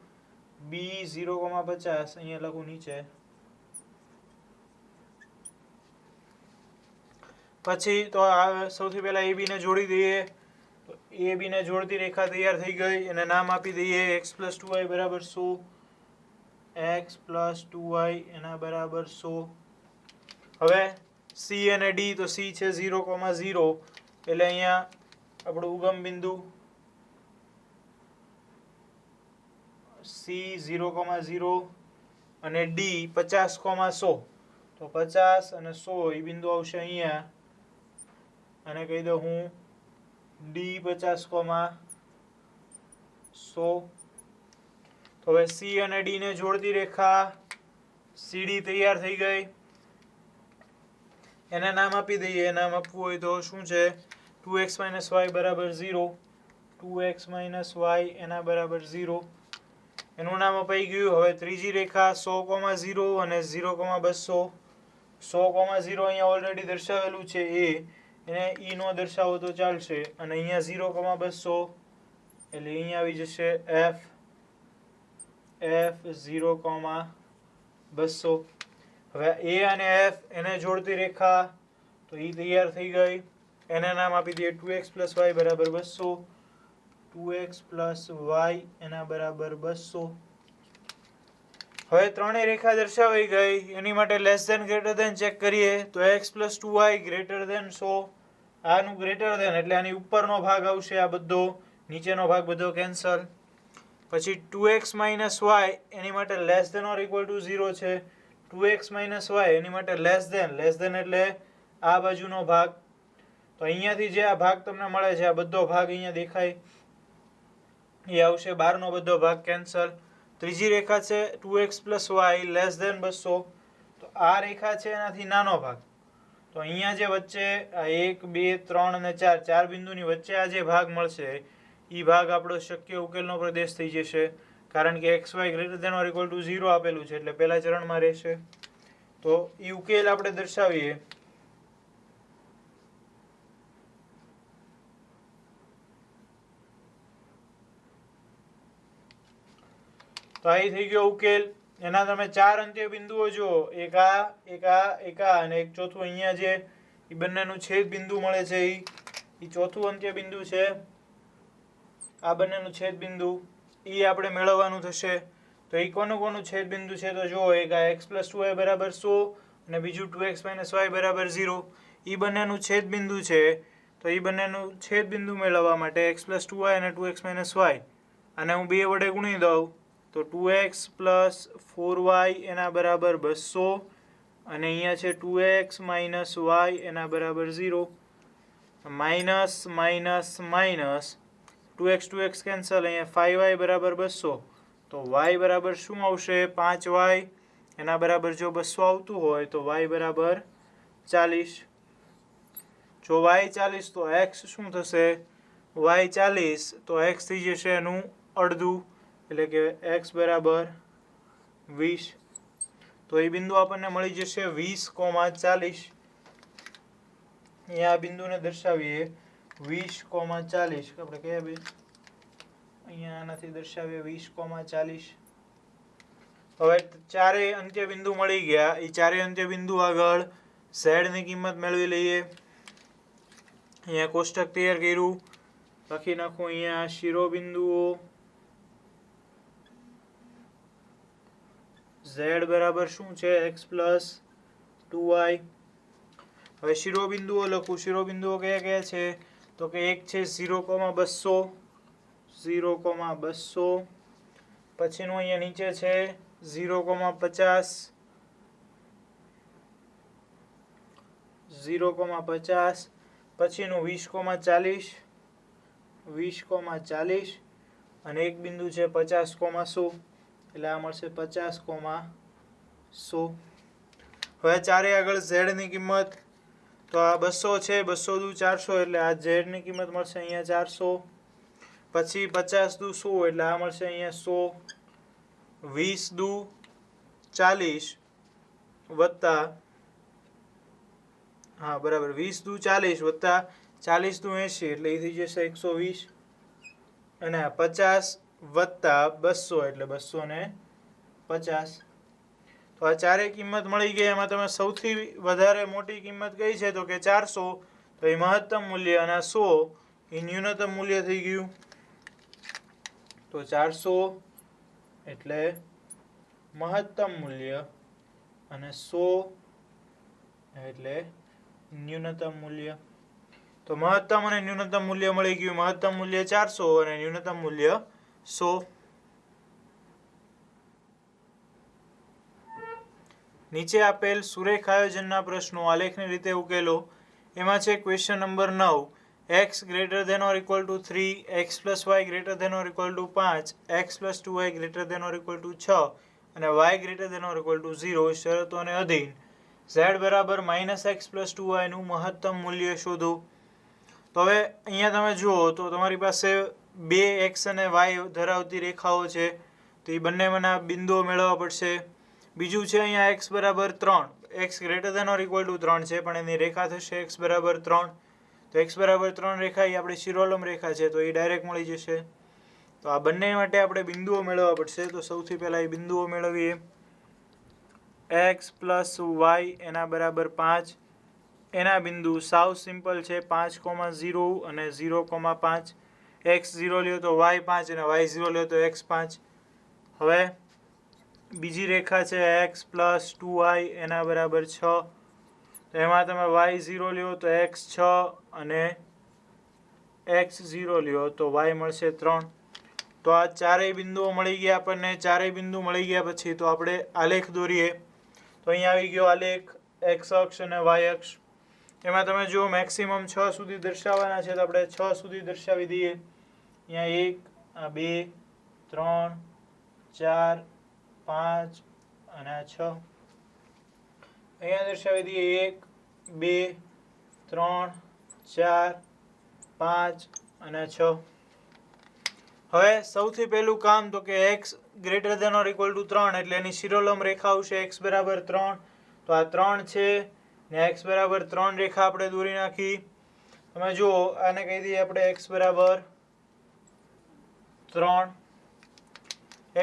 Speaker 1: b 0, 50 અહીંયા લખું નીચે. પછી તો આ સૌથી પહેલા AB ને જોડી દઈએ. તો AB ને જોડતી રેખા તૈયાર થઈ ગઈ. એને નામ આપી દઈએ x + 2y બરાબર 100, x + 2y એના બરાબર 100. હવે C અને D તો C છે 0, 0 એટલે અહીંયા આપણું ઉગમ બિંદુ C 0, 0 અને D 50, 100 તો 50 અને 100 એ બિંદુ આવશે અહીંયા અને કહી દઉં હું D 50, 100. તો હવે C અને D ને જોડતી રેખા CD તૈયાર થઈ ગઈ. એને નામ આપી દઈએ. નામ આપવું હોય તો શું છે 2x - y બરાબર 0, 2x - y એના બરાબર 0 એનું નામ અપાઈ ગયું. હવે ત્રીજી રેખા 100, 0 અને 0, 200. 100, 0 અહીંયા ઓલરેડી દર્શાવેલું છે એને ઈ નો દર્શાવો તો ચાલશે અને અહીંયા 0, 200 એટલે અહીંયા આવી જશે f 0, 200. હવે a અને f એને જોડતી રેખા તો ઈ તૈયાર થઈ ગઈ. એને નામ આપી દઈએ 2x + y બરાબર 200, 2x + y એના બરાબર 200. હવે ત્રણેય રેખા દર્શાવાઈ ગઈ. એની માટે less than greater than check કરીએ. તો x + 2y > 100. આનું ગ્રેટર ધેન એટલે આની ઉપરનો ભાગ આવશે આ બધો, નીચેનો ભાગ બધો કેન્સલ. પછી 2x - y એની માટે less than or equal to 0 છે. 2x - y એની માટે લેસ ધેન એટલે આ બાજુનો ભાગ. તો અહીંયાથી જે આ ભાગ તમને મળે છે આ બધો ભાગ અહીંયા દેખાય એ આવશે. બહારનો બધો ભાગ કેન્સલ. ત્રીજી રેખા છે 2x + y < 200. તો આ રેખા છે એનાથી નાનો ભાગ. તો અહીંયા જે વચ્ચે 1, 2, 3 અને 4 ચાર બિંદુની વચ્ચે આ જે ભાગ મળશે એ ભાગ આપણો શક્ય ઉકેલનો પ્રદેશ થઈ જશે. કારણ કે xy > 0 આપેલું છે એટલે પહેલા ચરણમાં રહેશે. તો એ ઉકેલ આપણે દર્શાવીએ. તો અહીં થઈ ગયો ઉકેલ. એના તમે 4 અંત્ય બિંદુઓ જુઓ, એક આ, એક આ, એક આ અને એક ચોથું અહીંયા જે એ બંનેનું છેદ બિંદુ મળે છે એ ચોથું અંત્ય બિંદુ છે. આ બંનેનું છેદ બિંદુ એ આપણે મેળવવાનું થશે. તો એ કોનું છેદ બિંદુ છે તો જુઓ, એક આ x + 2y = 100 અને બીજું 2x - y = 0. એ બંનેનું છેદ બિંદુ છે. તો એ બંનેનું છેદ બિંદુ મેળવવા માટે x + 2y અને 2x - y અને હું 2 વડે ગુણી દઉં તો 2x + 4y એના બરાબર 200 અને અહીંયા છે 2x - y એના બરાબર 0. Minus minus minus 2x cancel, અહીંયા 5y = 200. તો y બરાબર શું આવશે? 5y એના બરાબર જો 200 આવતું હોય તો y બરાબર 40. જો y 40 તો x શું થશે? y 40 તો x થઈ જશે એનું અડધું, એટલે કે x બરાબર 20. તો એ બિંદુ આપણને મળી જશે 20,40. અહીંયા આ બિંદુને દર્શાવીએ 20,40. આપણે કયા બે અહીંયા આનાથી દર્શાવીએ 20,40. હવે ચારેય અંત્ય બિંદુ મળી ગયા. એ ચારેય અંત્ય બિંદુ આગળ z ની કિંમત મેળવી લઈએ. અહીંયા કોષ્ટક તૈયાર કર્યું, લખી નાખું અહીંયા શિરોબિંદુઓ z બરાબર શું છે? x + 2y. હવે શિરોબિંદુઓ લખું. શિરોબિંદુઓ કયા કયા છે તો કે એક છે 0,200, 0,200. પછીનું અહીંયા નીચે છે 0,50, 0,50. પછીનું 20,40, 20,40 અને એક બિંદુ છે 50,100, એટલે આ મળશે 50,100. હવે ચારે આગળ z ની કિંમત તો આ 200 છે, 200 દુ 400 એટલે આ z ની કિંમત મળશે અહીંયા 400. પછી 50 દુ 100 એટલે આ મળશે અહીંયા 100. 20 દુ 40 વત્તા 20 દુ 40 વત્તા 40 દુ 80 એટલે એ થઈ જશે 120. અને 50 વત્તા 200 એટલે 250. તો આ ચારેય કિંમત મળી ગઈ. એમાં તમે સૌથી વધારે મોટી કિંમત કઈ છે તો કે 400. તો એ મહત્તમ મૂલ્ય અને 100 એ ન્યૂનતમ મૂલ્ય થઈ ગયું. તો 400 એટલે મહત્તમ મૂલ્ય અને 100 એટલે ન્યૂનતમ મૂલ્ય. તો મહત્તમ અને ન્યૂનતમ મૂલ્ય મળી ગયું. મહત્તમ મૂલ્ય 400 અને ન્યૂનતમ મૂલ્ય 100. નીચે આપેલ સુરેખ આયોજનના પ્રશ્નો આલેખની રીતે ઉકેલો. એમાં છે question number 9, x > ≤ 3, x + y > = 5, x + 2y > = 6 અને y > 0 શરતોને અધીન z બરાબર -x + 2y નું મહત્તમ મૂલ્ય શોધો. તો હવે અહીંયા તમે જુઓ તો તમારી પાસે બે x અને y ધરાવતી રેખાઓ છે. તો એ બંનેમાંના બિંદુઓ મેળવવા પડશે. બીજું છે અહીંયા x બરાબર 3, x > = 3 છે પણ એની રેખા થશે x બરાબર 3. તો x બરાબર 3 રેખા એ આપણી શિરોલંબ રેખા છે, તો એ ડાયરેક્ટ મળી જશે. તો આ બંને માટે આપણે બિંદુઓ મેળવવા પડશે. તો સૌથી પહેલા એ બિંદુઓ મેળવીએ. x + y એના બરાબર 5. એના બિંદુ સાવ સિમ્પલ છે, 5,0 અને 0,5. x 0 લ્યો તો y 5 અને y 0 લ્યો તો x 5. હવે બીજી રેખા છે x + 2y એના બરાબર 6. તો એમાં તમે y 0 લ્યો તો x 6 અને x 0 લ્યો તો y મળશે 3. તો આ ચારેય બિંદુઓ મળી ગયા આપણને. ચારેય બિંદુ મળી ગયા પછી તો આપણે આલેખ દોરીએ. તો અહીંયા આવી ગયો આલેખ, x અક્ષ અને y અક્ષ. એમાં તમે જુઓ મેક્સિમમ 6 સુધી દર્શાવવાના છે તો આપણે 6 સુધી દર્શાવી દઈએ. અહીંયા 1, 2, 3, 4, 5 અને 6. અહીંયા દર્શાવી દઈએ 1, 2, 3, 4, 5 અને 6. હવે સૌથી પહેલું કામ તો કે x > = 3 એટલે એની શિરોલંબ રેખા આવશે x બરાબર 3. તો આ 3 છે ને x બરાબર 3 રેખા આપણે દોરી નાખી. તમે જુઓ આને કહી દઈએ આપણે x બરાબર 3.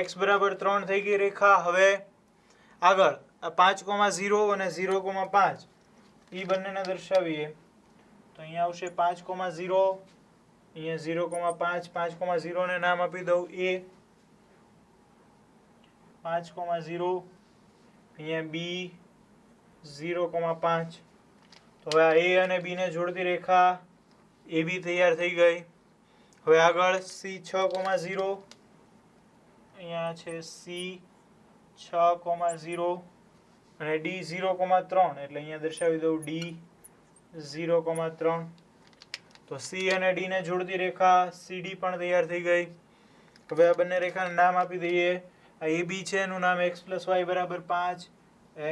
Speaker 1: x બરાબર 3 થઈ ગઈ રેખા. હવે આગળ આ 5,0 અને 0,5 એ બંનેને દર્શાવીએ તો અહીંયા આવશે 5,0, અહીંયા 0,5. 5,0 ને નામ આપી દઉં a, 5,0, અહીંયા b 0,5. તો હવે આ a અને b ને જોડતી રેખા AB તૈયાર થઈ ગઈ. હવે આગળ c 6,0, અહીંયા છે c 6,0 અને d 0,3 એટલે અહીંયા દર્શાવી દઉં d 0,3. તો c અને d ને જોડતી રેખા CD પણ તૈયાર થઈ ગઈ. હવે આ બંને રેખાને નામ આપી દઈએ. આ AB છે એનું નામ x + y = 5,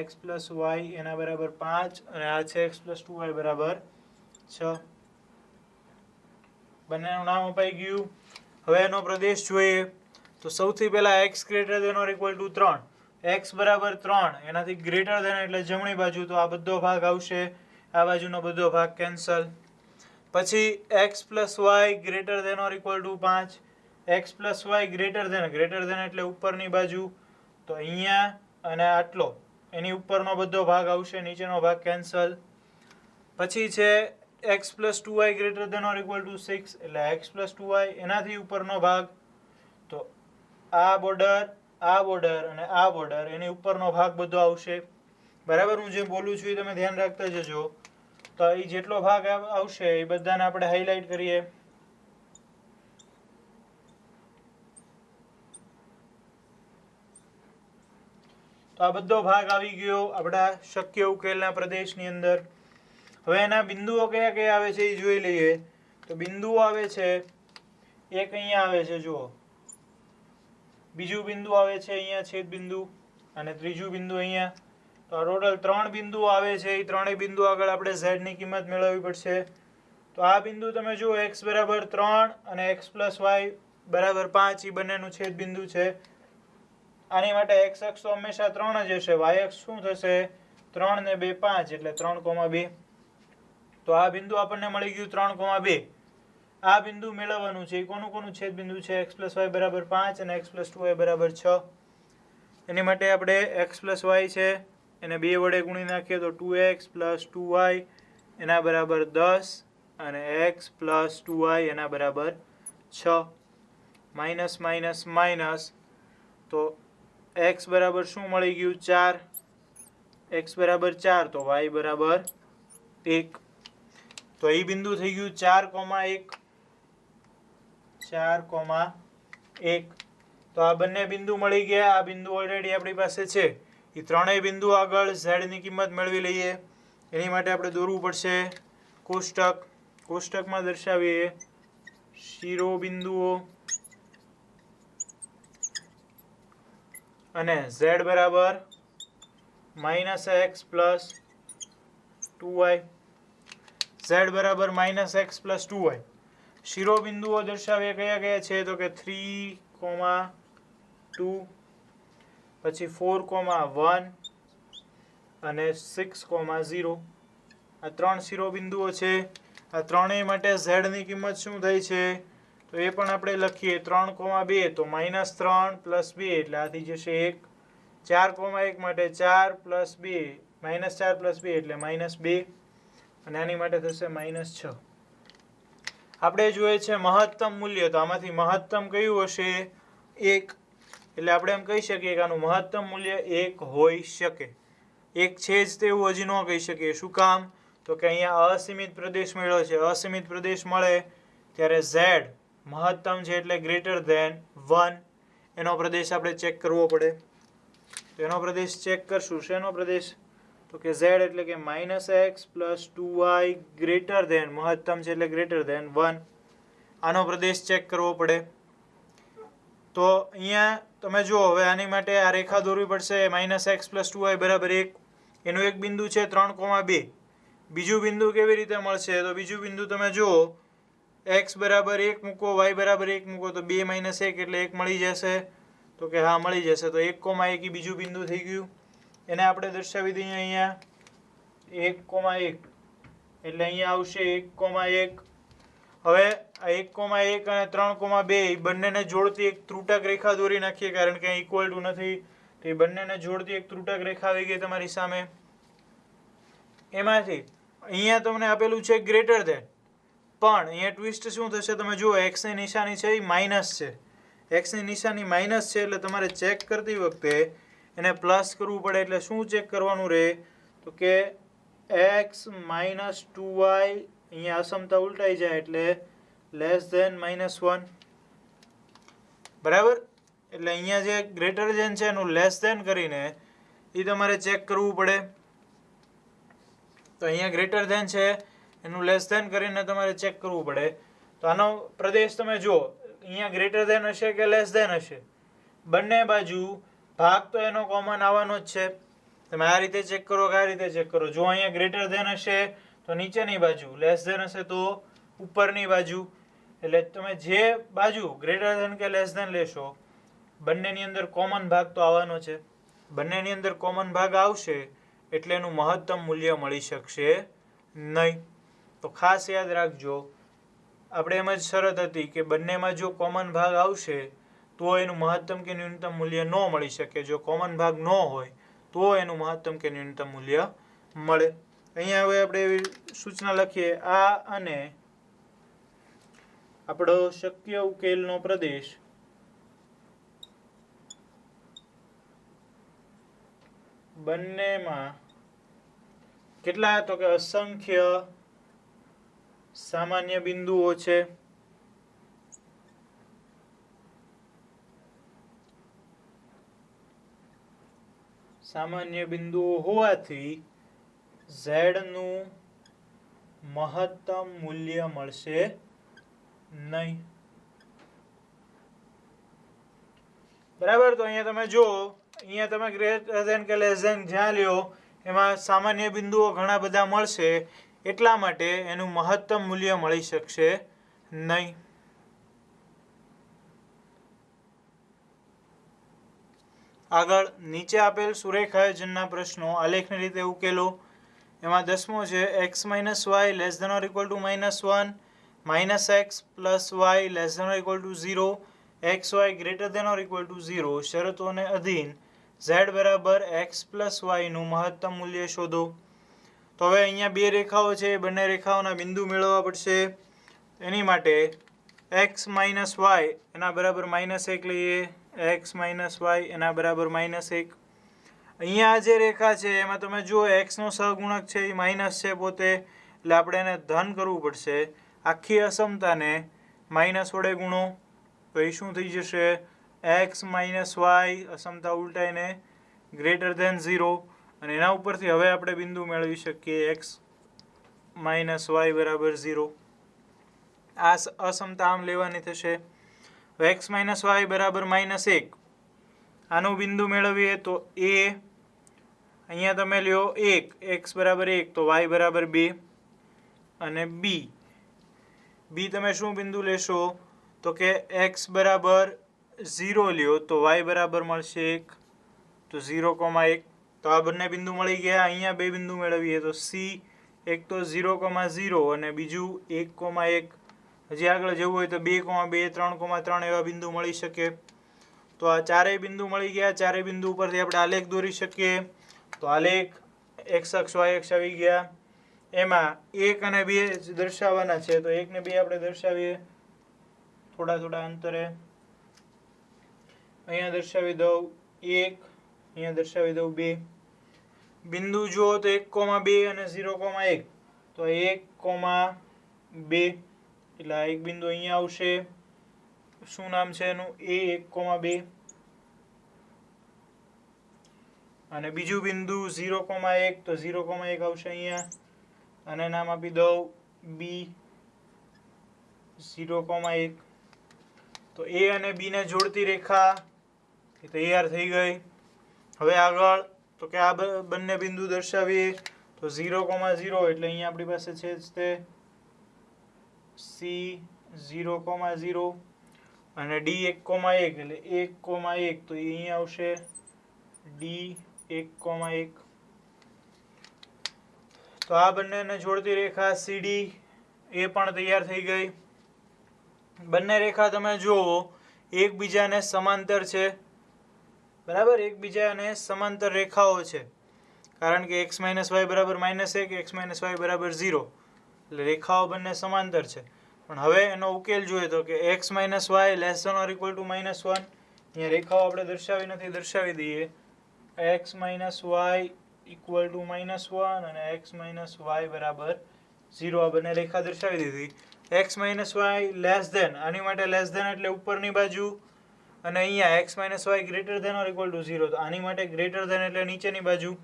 Speaker 1: x + y એના બરાબર 5 અને આ છે x + 2y = 6. બંનેનું નામ અપાઈ ગયું. હવે એનો પ્રદેશ જોઈએ તો સૌથી પહેલા x ≥ 3, x બરાબર 3 એનાથી ગ્રેટર ધેન એટલે જમણી બાજુ, તો આ બધો ભાગ આવશે, આ બાજુનો બધો ભાગ કેન્સલ. પછી x + y ≥ 5, x + y greater than એટલે ઉપરની બાજુ, તો અહીંયા અને આટલો એની ઉપરનો બધો ભાગ આવશે, નીચેનો ભાગ કેન્સલ. પછી છે x + 2y ≥ 6 એટલે x + 2y એનાથી ઉપરનો ભાગ, તો આ બોર્ડર અને આ બોર્ડર એની ઉપરનો ભાગ બધો આવશે. બરાબર, હું જે બોલું છું એ તમે ધ્યાન રાખતા જજો. તો એ જેટલો ભાગ આવશે એ બધાને આપણે હાઇલાઇટ કરીએ. તો આ બધો ભાગ આવી ગયો આપણા શક્ય ઉકેલના પ્રદેશની અંદર. હવે એના બિંદુઓ કયા કયા આવે છે એ જોઈ લઈએ. તો બિંદુઓ આવે છે, એક અહીંયા આવે છે જુઓ, બીજું બિંદુ આવે છે અહીંયા છેદ બિંદુ, અને ત્રીજું બિંદુ અહીંયા. તો ટોટલ 3 બિંદુઓ આવે છે. એ ત્રણેય બિંદુ આગળ આપણે z ની કિંમત મેળવવી પડશે. તો આ બિંદુ તમે જુઓ x બરાબર 3 અને x + y બરાબર 5 એ બંનેનું છેદ બિંદુ છે. આની માટે x અક્ષ તો હંમેશા 3 જ હશે, y અક્ષ શું થશે 3 ને 2 5 એટલે 3,2. તો આ બિંદુ આપણને મળી ગયું 3,2. આ બિંદુ મેળવવાનું છે. એ કોનું છેદ બિંદુ છે? x + y બરાબર 5 અને x + 2y બરાબર 6. એની માટે આપણે x + y છે એને 2 વડે ગુણી નાખીએ તો 2x + 2y એના બરાબર 10 અને x + 2y એના બરાબર 6. માઇનસ માઇનસ માઇનસ, તો x બરાબર શું મળી ગયું 4, x બરાબર 4 તો y બરાબર 1. તો એ બિંદુ થઈ ગયું 4,1. તો આ બંને બિંદુ મળી ગયા. આ બિંદુ ઓલરેડી આપણી પાસે છે. એ ત્રણેય બિંદુ આગળ z ની કિંમત મેળવી લઈએ. એની માટે આપણે દોરવું પડશે કોષ્ટક. કોષ્ટકમાં દર્શાવીએ શિરોબિંદુઓ અને z બરાબર -x + 2y. z બરાબર -x + 2y. શિરોબિંદુઓ દર્શાવીએ કયા કયા છે? તો કે 3,2, પછી 4,1 અને 6,0. આ 3 શિરોબિંદુઓ છે. આ ત્રણેય માટે z ની કિંમત શું થઈ છે? તો એ પણ આપણે લખીએ 3,2 તો -3 + 2 એટલે આથી જશે 1. 4,1 માટે 4 + 2 -4 + 2 એટલે -2 અને આની માટે થશે -6. આપણે જોઈએ છે મહત્તમ મૂલ્ય. તો આમાંથી મહત્તમ કયું હશે? 1. એટલે આપણે એમ કહી શકીએ કે આનું મહત્તમ મૂલ્ય 1 હોઈ શકે. 1 છે જ તેવું હજી ન કહી શકીએ. શું કામ? તો કે અહીંયા અસીમિત પ્રદેશ મળ્યો છે. અસીમિત પ્રદેશ મળે ત્યારે z મહત્તમ છે એટલે >1 એનો પ્રદેશ આપણે ચેક કરવો પડે. તો એનો પ્રદેશ ચેક કરશું. શેનો પ્રદેશ? તો કે z એટલે કે -x + 2y મહત્તમ છે એટલે >1. આનો પ્રદેશ ચેક કરવો પડે. તો અહીંયા તમે જુઓ, હવે આની માટે આ રેખા દોરવી પડશે. -x + 2y = 1 એનું એક બિંદુ છે 3,2. બીજું બિંદુ કેવી રીતે મળશે? તો બીજું બિંદુ તમે જુઓ x બરાબર 1 મૂકો, y બરાબર 1 મૂકો તો 2 - 1 એટલે 1 મળી જશે. તો કે હા મળી જશે. તો 1,1 એ બીજું બિંદુ થઈ ગયું. એને આપણે દર્શાવી દઈએ અહીંયા 1,1 એટલે અહીંયા આવશે 1,1. હવે આ 1,1 અને 3,2 બંનેને જોડતી એક ત્રુટક રેખા દોરી નાખીએ, કારણ કે ઇક્વલ ટુ નથી. તો એ બંનેને જોડતી એક ત્રુટક રેખા આવી ગઈ તમારી સામે. એમાંથી અહીંયા તમને આપેલું છે ગ્રેટર ધેન, પણ અહીંયા ટ્વિસ્ટ શું થશે તમે જુઓ, એક્સ ની નિશાની છે એ માઇનસ છે. એક્સ ની નિશાની માઇનસ છે એટલે તમારે ચેક કરતી વખતે એને પ્લસ કરવું પડે. એટલે શું ચેક કરવાનું રહે તો કે એક્સ માઇનસ 2y, અહીંયા અસમતા ઉલટાઈ જાય એટલે લેસ ધેન -1. બરાબર? એટલે અહીંયા જે ગ્રેટર ધેન છે એનું લેસ ધેન કરીને એ તમારે ચેક કરવું પડે. તો અહીંયા ગ્રેટર ધેન છે એનું લેસ ધેન કરીને તમારે ચેક કરવું પડે. તો આનો પ્રદેશ તમે જુઓ, અહીંયા ગ્રેટર ધેન હશે કે લેસ ધેન હશે? બંને બાજુ ભાગ તો એનો કોમન આવવાનો જ છે. તમે આ રીતે ચેક કરો કે આ રીતે ચેક કરો. જો અહીંયા ગ્રેટર ધેન હશે તો નીચેની બાજુ, લેસ ધેન હશે તો ઉપરની બાજુ. એટલે તમે જે બાજુ ગ્રેટર ધેન કે લેસ ધેન લેશો, બંનેની અંદર કોમન ભાગ તો આવવાનો છે. બંનેની અંદર કોમન ભાગ આવશે એટલે એનું મહત્તમ મૂલ્ય મળી શકશે નહીં. તો ખાસ યાદ રાખજો, આપણે એમ જ શરત હતી કે બંનેમાં જો કોમન ભાગ આવશે તો એનું મહત્તમ કે ન્યૂનતમ મૂલ્ય ન મળી શકે. જો કોમન ભાગ ન હોય તો એનું મહત્તમ કે ન્યૂનતમ મૂલ્ય મળે. અહીંયા હવે આપણે એવી સૂચના લખીએ, આ અને આપણો શક્ય ઉકેલનો પ્રદેશ બંનેમાં કેટલા, તો કે અસંખ્ય સામાન્ય બિંદુઓ છે. સામાન્ય બિંદુઓ હોવાથી z નું મહત્તમ મૂલ્ય મળશે નહીં. બરાબર? તો અહીંયા તમે જુઓ, અહીંયા તમે ગ્રેટર ધેન કે લેસ ધેન જ્યાં લ્યો એમાં સામાન્ય બિંદુઓ ઘણા બધા મળશે, એટલા માટે એનું મહત્તમ મૂલ્ય મળી શકશે નહીં. આગળ નીચે આપેલ સુરેખ આયોજનના પ્રશ્નો આલેખની રીતે ઉકેલો. એમાં 10મો છે x - y less than or equal to -1, -x + y less than or equal to 0, xy greater than or equal to 0 શરતોને અધીન z બરાબર x + y નું મહત્તમ મૂલ્ય શોધો. તો હવે અહીંયા બે રેખાઓ છે, બંને રેખાઓના બિંદુ મેળવવા પડશે. એની માટે x - y એના બરાબર -1 લઈએ, x - y એના બરાબર -1. અહીંયા જે રેખા છે એમાં તમે જુઓ x નો સહગુણક છે એ માઇનસ છે પોતે, એટલે આપણે એને ધન કરવું પડશે. આખી અસમતાને માઇનસ વડે ગુણો તો એ શું થઈ જશે, x - y અસમતા ઉલટાઈને ગ્રેટર ધેન 0. અને એના ઉપરથી હવે આપણે બિંદુ મેળવી શકીએ x - y બરાબર 0. આ અસમતા આમ લેવાની થશે. x - y બરાબર -1, આનું બિંદુ મેળવીએ તો a, અહીંયા તમે લ્યો 1, x બરાબર 1 તો y બરાબર 2, અને b તમે શું બિંદુ લેશો તો કે x બરાબર 0 લ્યો તો y બરાબર મળશે 1, તો 0,1. તો આ બંને બિંદુ મળી ગયા. અહીંયા બે બિંદુ મેળવીએ તો c, એક તો 0,0 અને બીજું 1,1. હજી આગળ જવું હોય તો 2,2, 3,3 એવા બિંદુ મળી શકે. તો આ ચારેય બિંદુ મળી ગયા. ચારેય બિંદુ ઉપરથી આપણે આલેખ દોરી શકીએ. તો આલેખ x અક્ષ y અક્ષ આવી ગયા. એમાં 1 અને 2 દર્શાવવાના છે, તો 1 ને 2 આપણે દર્શાવીએ થોડા અંતરે. અહીંયા દર્શાવી દઉં 1, અહીંયા દર્શાવી દઉં 2. બિંદુ જુઓ તો 1,2 અને 0,1, તો 1,2 એટલે આ એક બિંદુ અહીંયા આવશે. શું નામ છે એનું, a1,2. અને બીજું બિંદુ 0,1, તો 0,1 આવશે અહીંયા, અને નામ આપી દઉં b 0,1. તો a અને b ને જોડતી રેખા એ તૈયાર થઈ ગઈ. હવે આગળ તો કે આ બંને બિંદુ દર્શાવીએ તો 0,0 એટલે અહીંયા આપણી પાસે છે જ તે c 0,0, અને d 1,1 એટલે 1,1 તો અહીંયા આવશે d 1,1. તો આ બંનેને જોડતી રેખા CD એ પણ તૈયાર થઈ ગઈ. બંને રેખા તમે જુઓ એકબીજાને સમાંતર છે, બરાબર, એકબીજાને સમાંતર રેખાઓ છે, કારણ કે x - y બરાબર -1, x - y બરાબર 0, એટલે રેખાઓ બંને સમાંતર છે. પણ હવે એનો ઉકેલ જોઈએ તો કે x - y < ≤ -1, અહીંયા રેખાઓ આપણે દર્શાવી નથી, દર્શાવી દઈએ. x - y = -1 અને x - y બરાબર 0, આ બંને રેખા દર્શાવી દીધી. x - y આની માટે લેસ ધેન એટલે ઉપરની બાજુ, અને અહીંયા x - y > 0, તો આની માટે ગ્રેટર ધેન એટલે નીચેની બાજુ.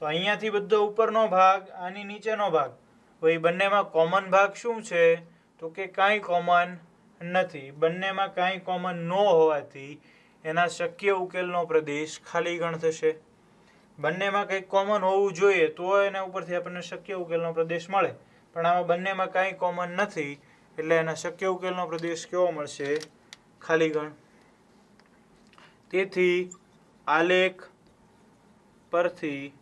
Speaker 1: તો અહીંયાથી બધો ઉપરનો ભાગ, આની નીચેનો ભાગ, તો એ બંનેમાં કોમન ભાગ શું છે તો કે કાંઈ કોમન નથી. બંનેમાં કાંઈ કોમન ન હોવાથી એના શક્ય ઉકેલનો પ્રદેશ ખાલી ગણ થશે. બંનેમાં કંઈક કોમન હોવું જોઈએ તો એના ઉપરથી આપણને શક્ય ઉકેલનો પ્રદેશ મળે, પણ આમાં બંનેમાં કાંઈ કોમન નથી, એટલે એના શક્ય ઉકેલનો પ્રદેશ કેવો મળશે? ખાલી ગણ. તેથી આલેખ પરથી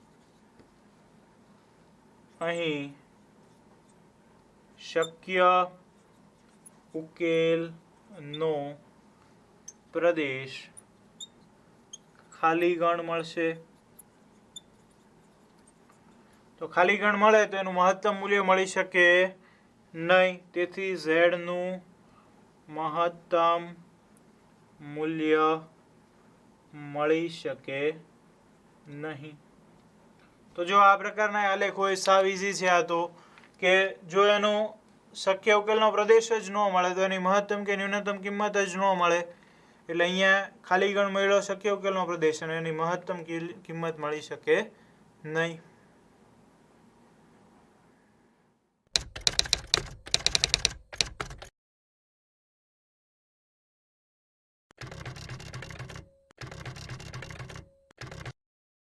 Speaker 1: અહીં શક્ય ઉકેલનો પ્રદેશ ખાલી ગણ મળશે. તો ખાલી ગણ મળે તો એનું મહત્તમ મૂલ્ય મળી શકે નહીં, તેથી z નું મહત્તમ મૂલ્ય મળી શકે નહીં. તો જો આ પ્રકારના આલેખ હોય, સાવ ઇઝી છે આ તો, કે જો એનો શક્ય ઉકેલનો પ્રદેશ જ ન મળે તો એની મહત્તમ કે ન્યૂનતમ કિંમત જ ન મળે, એટલે અહીંયા ખાલી ગણ મળ્યો શક્ય ઉકેલનો પ્રદેશ અને એની મહત્તમ કિંમત મળી શકે નહીં.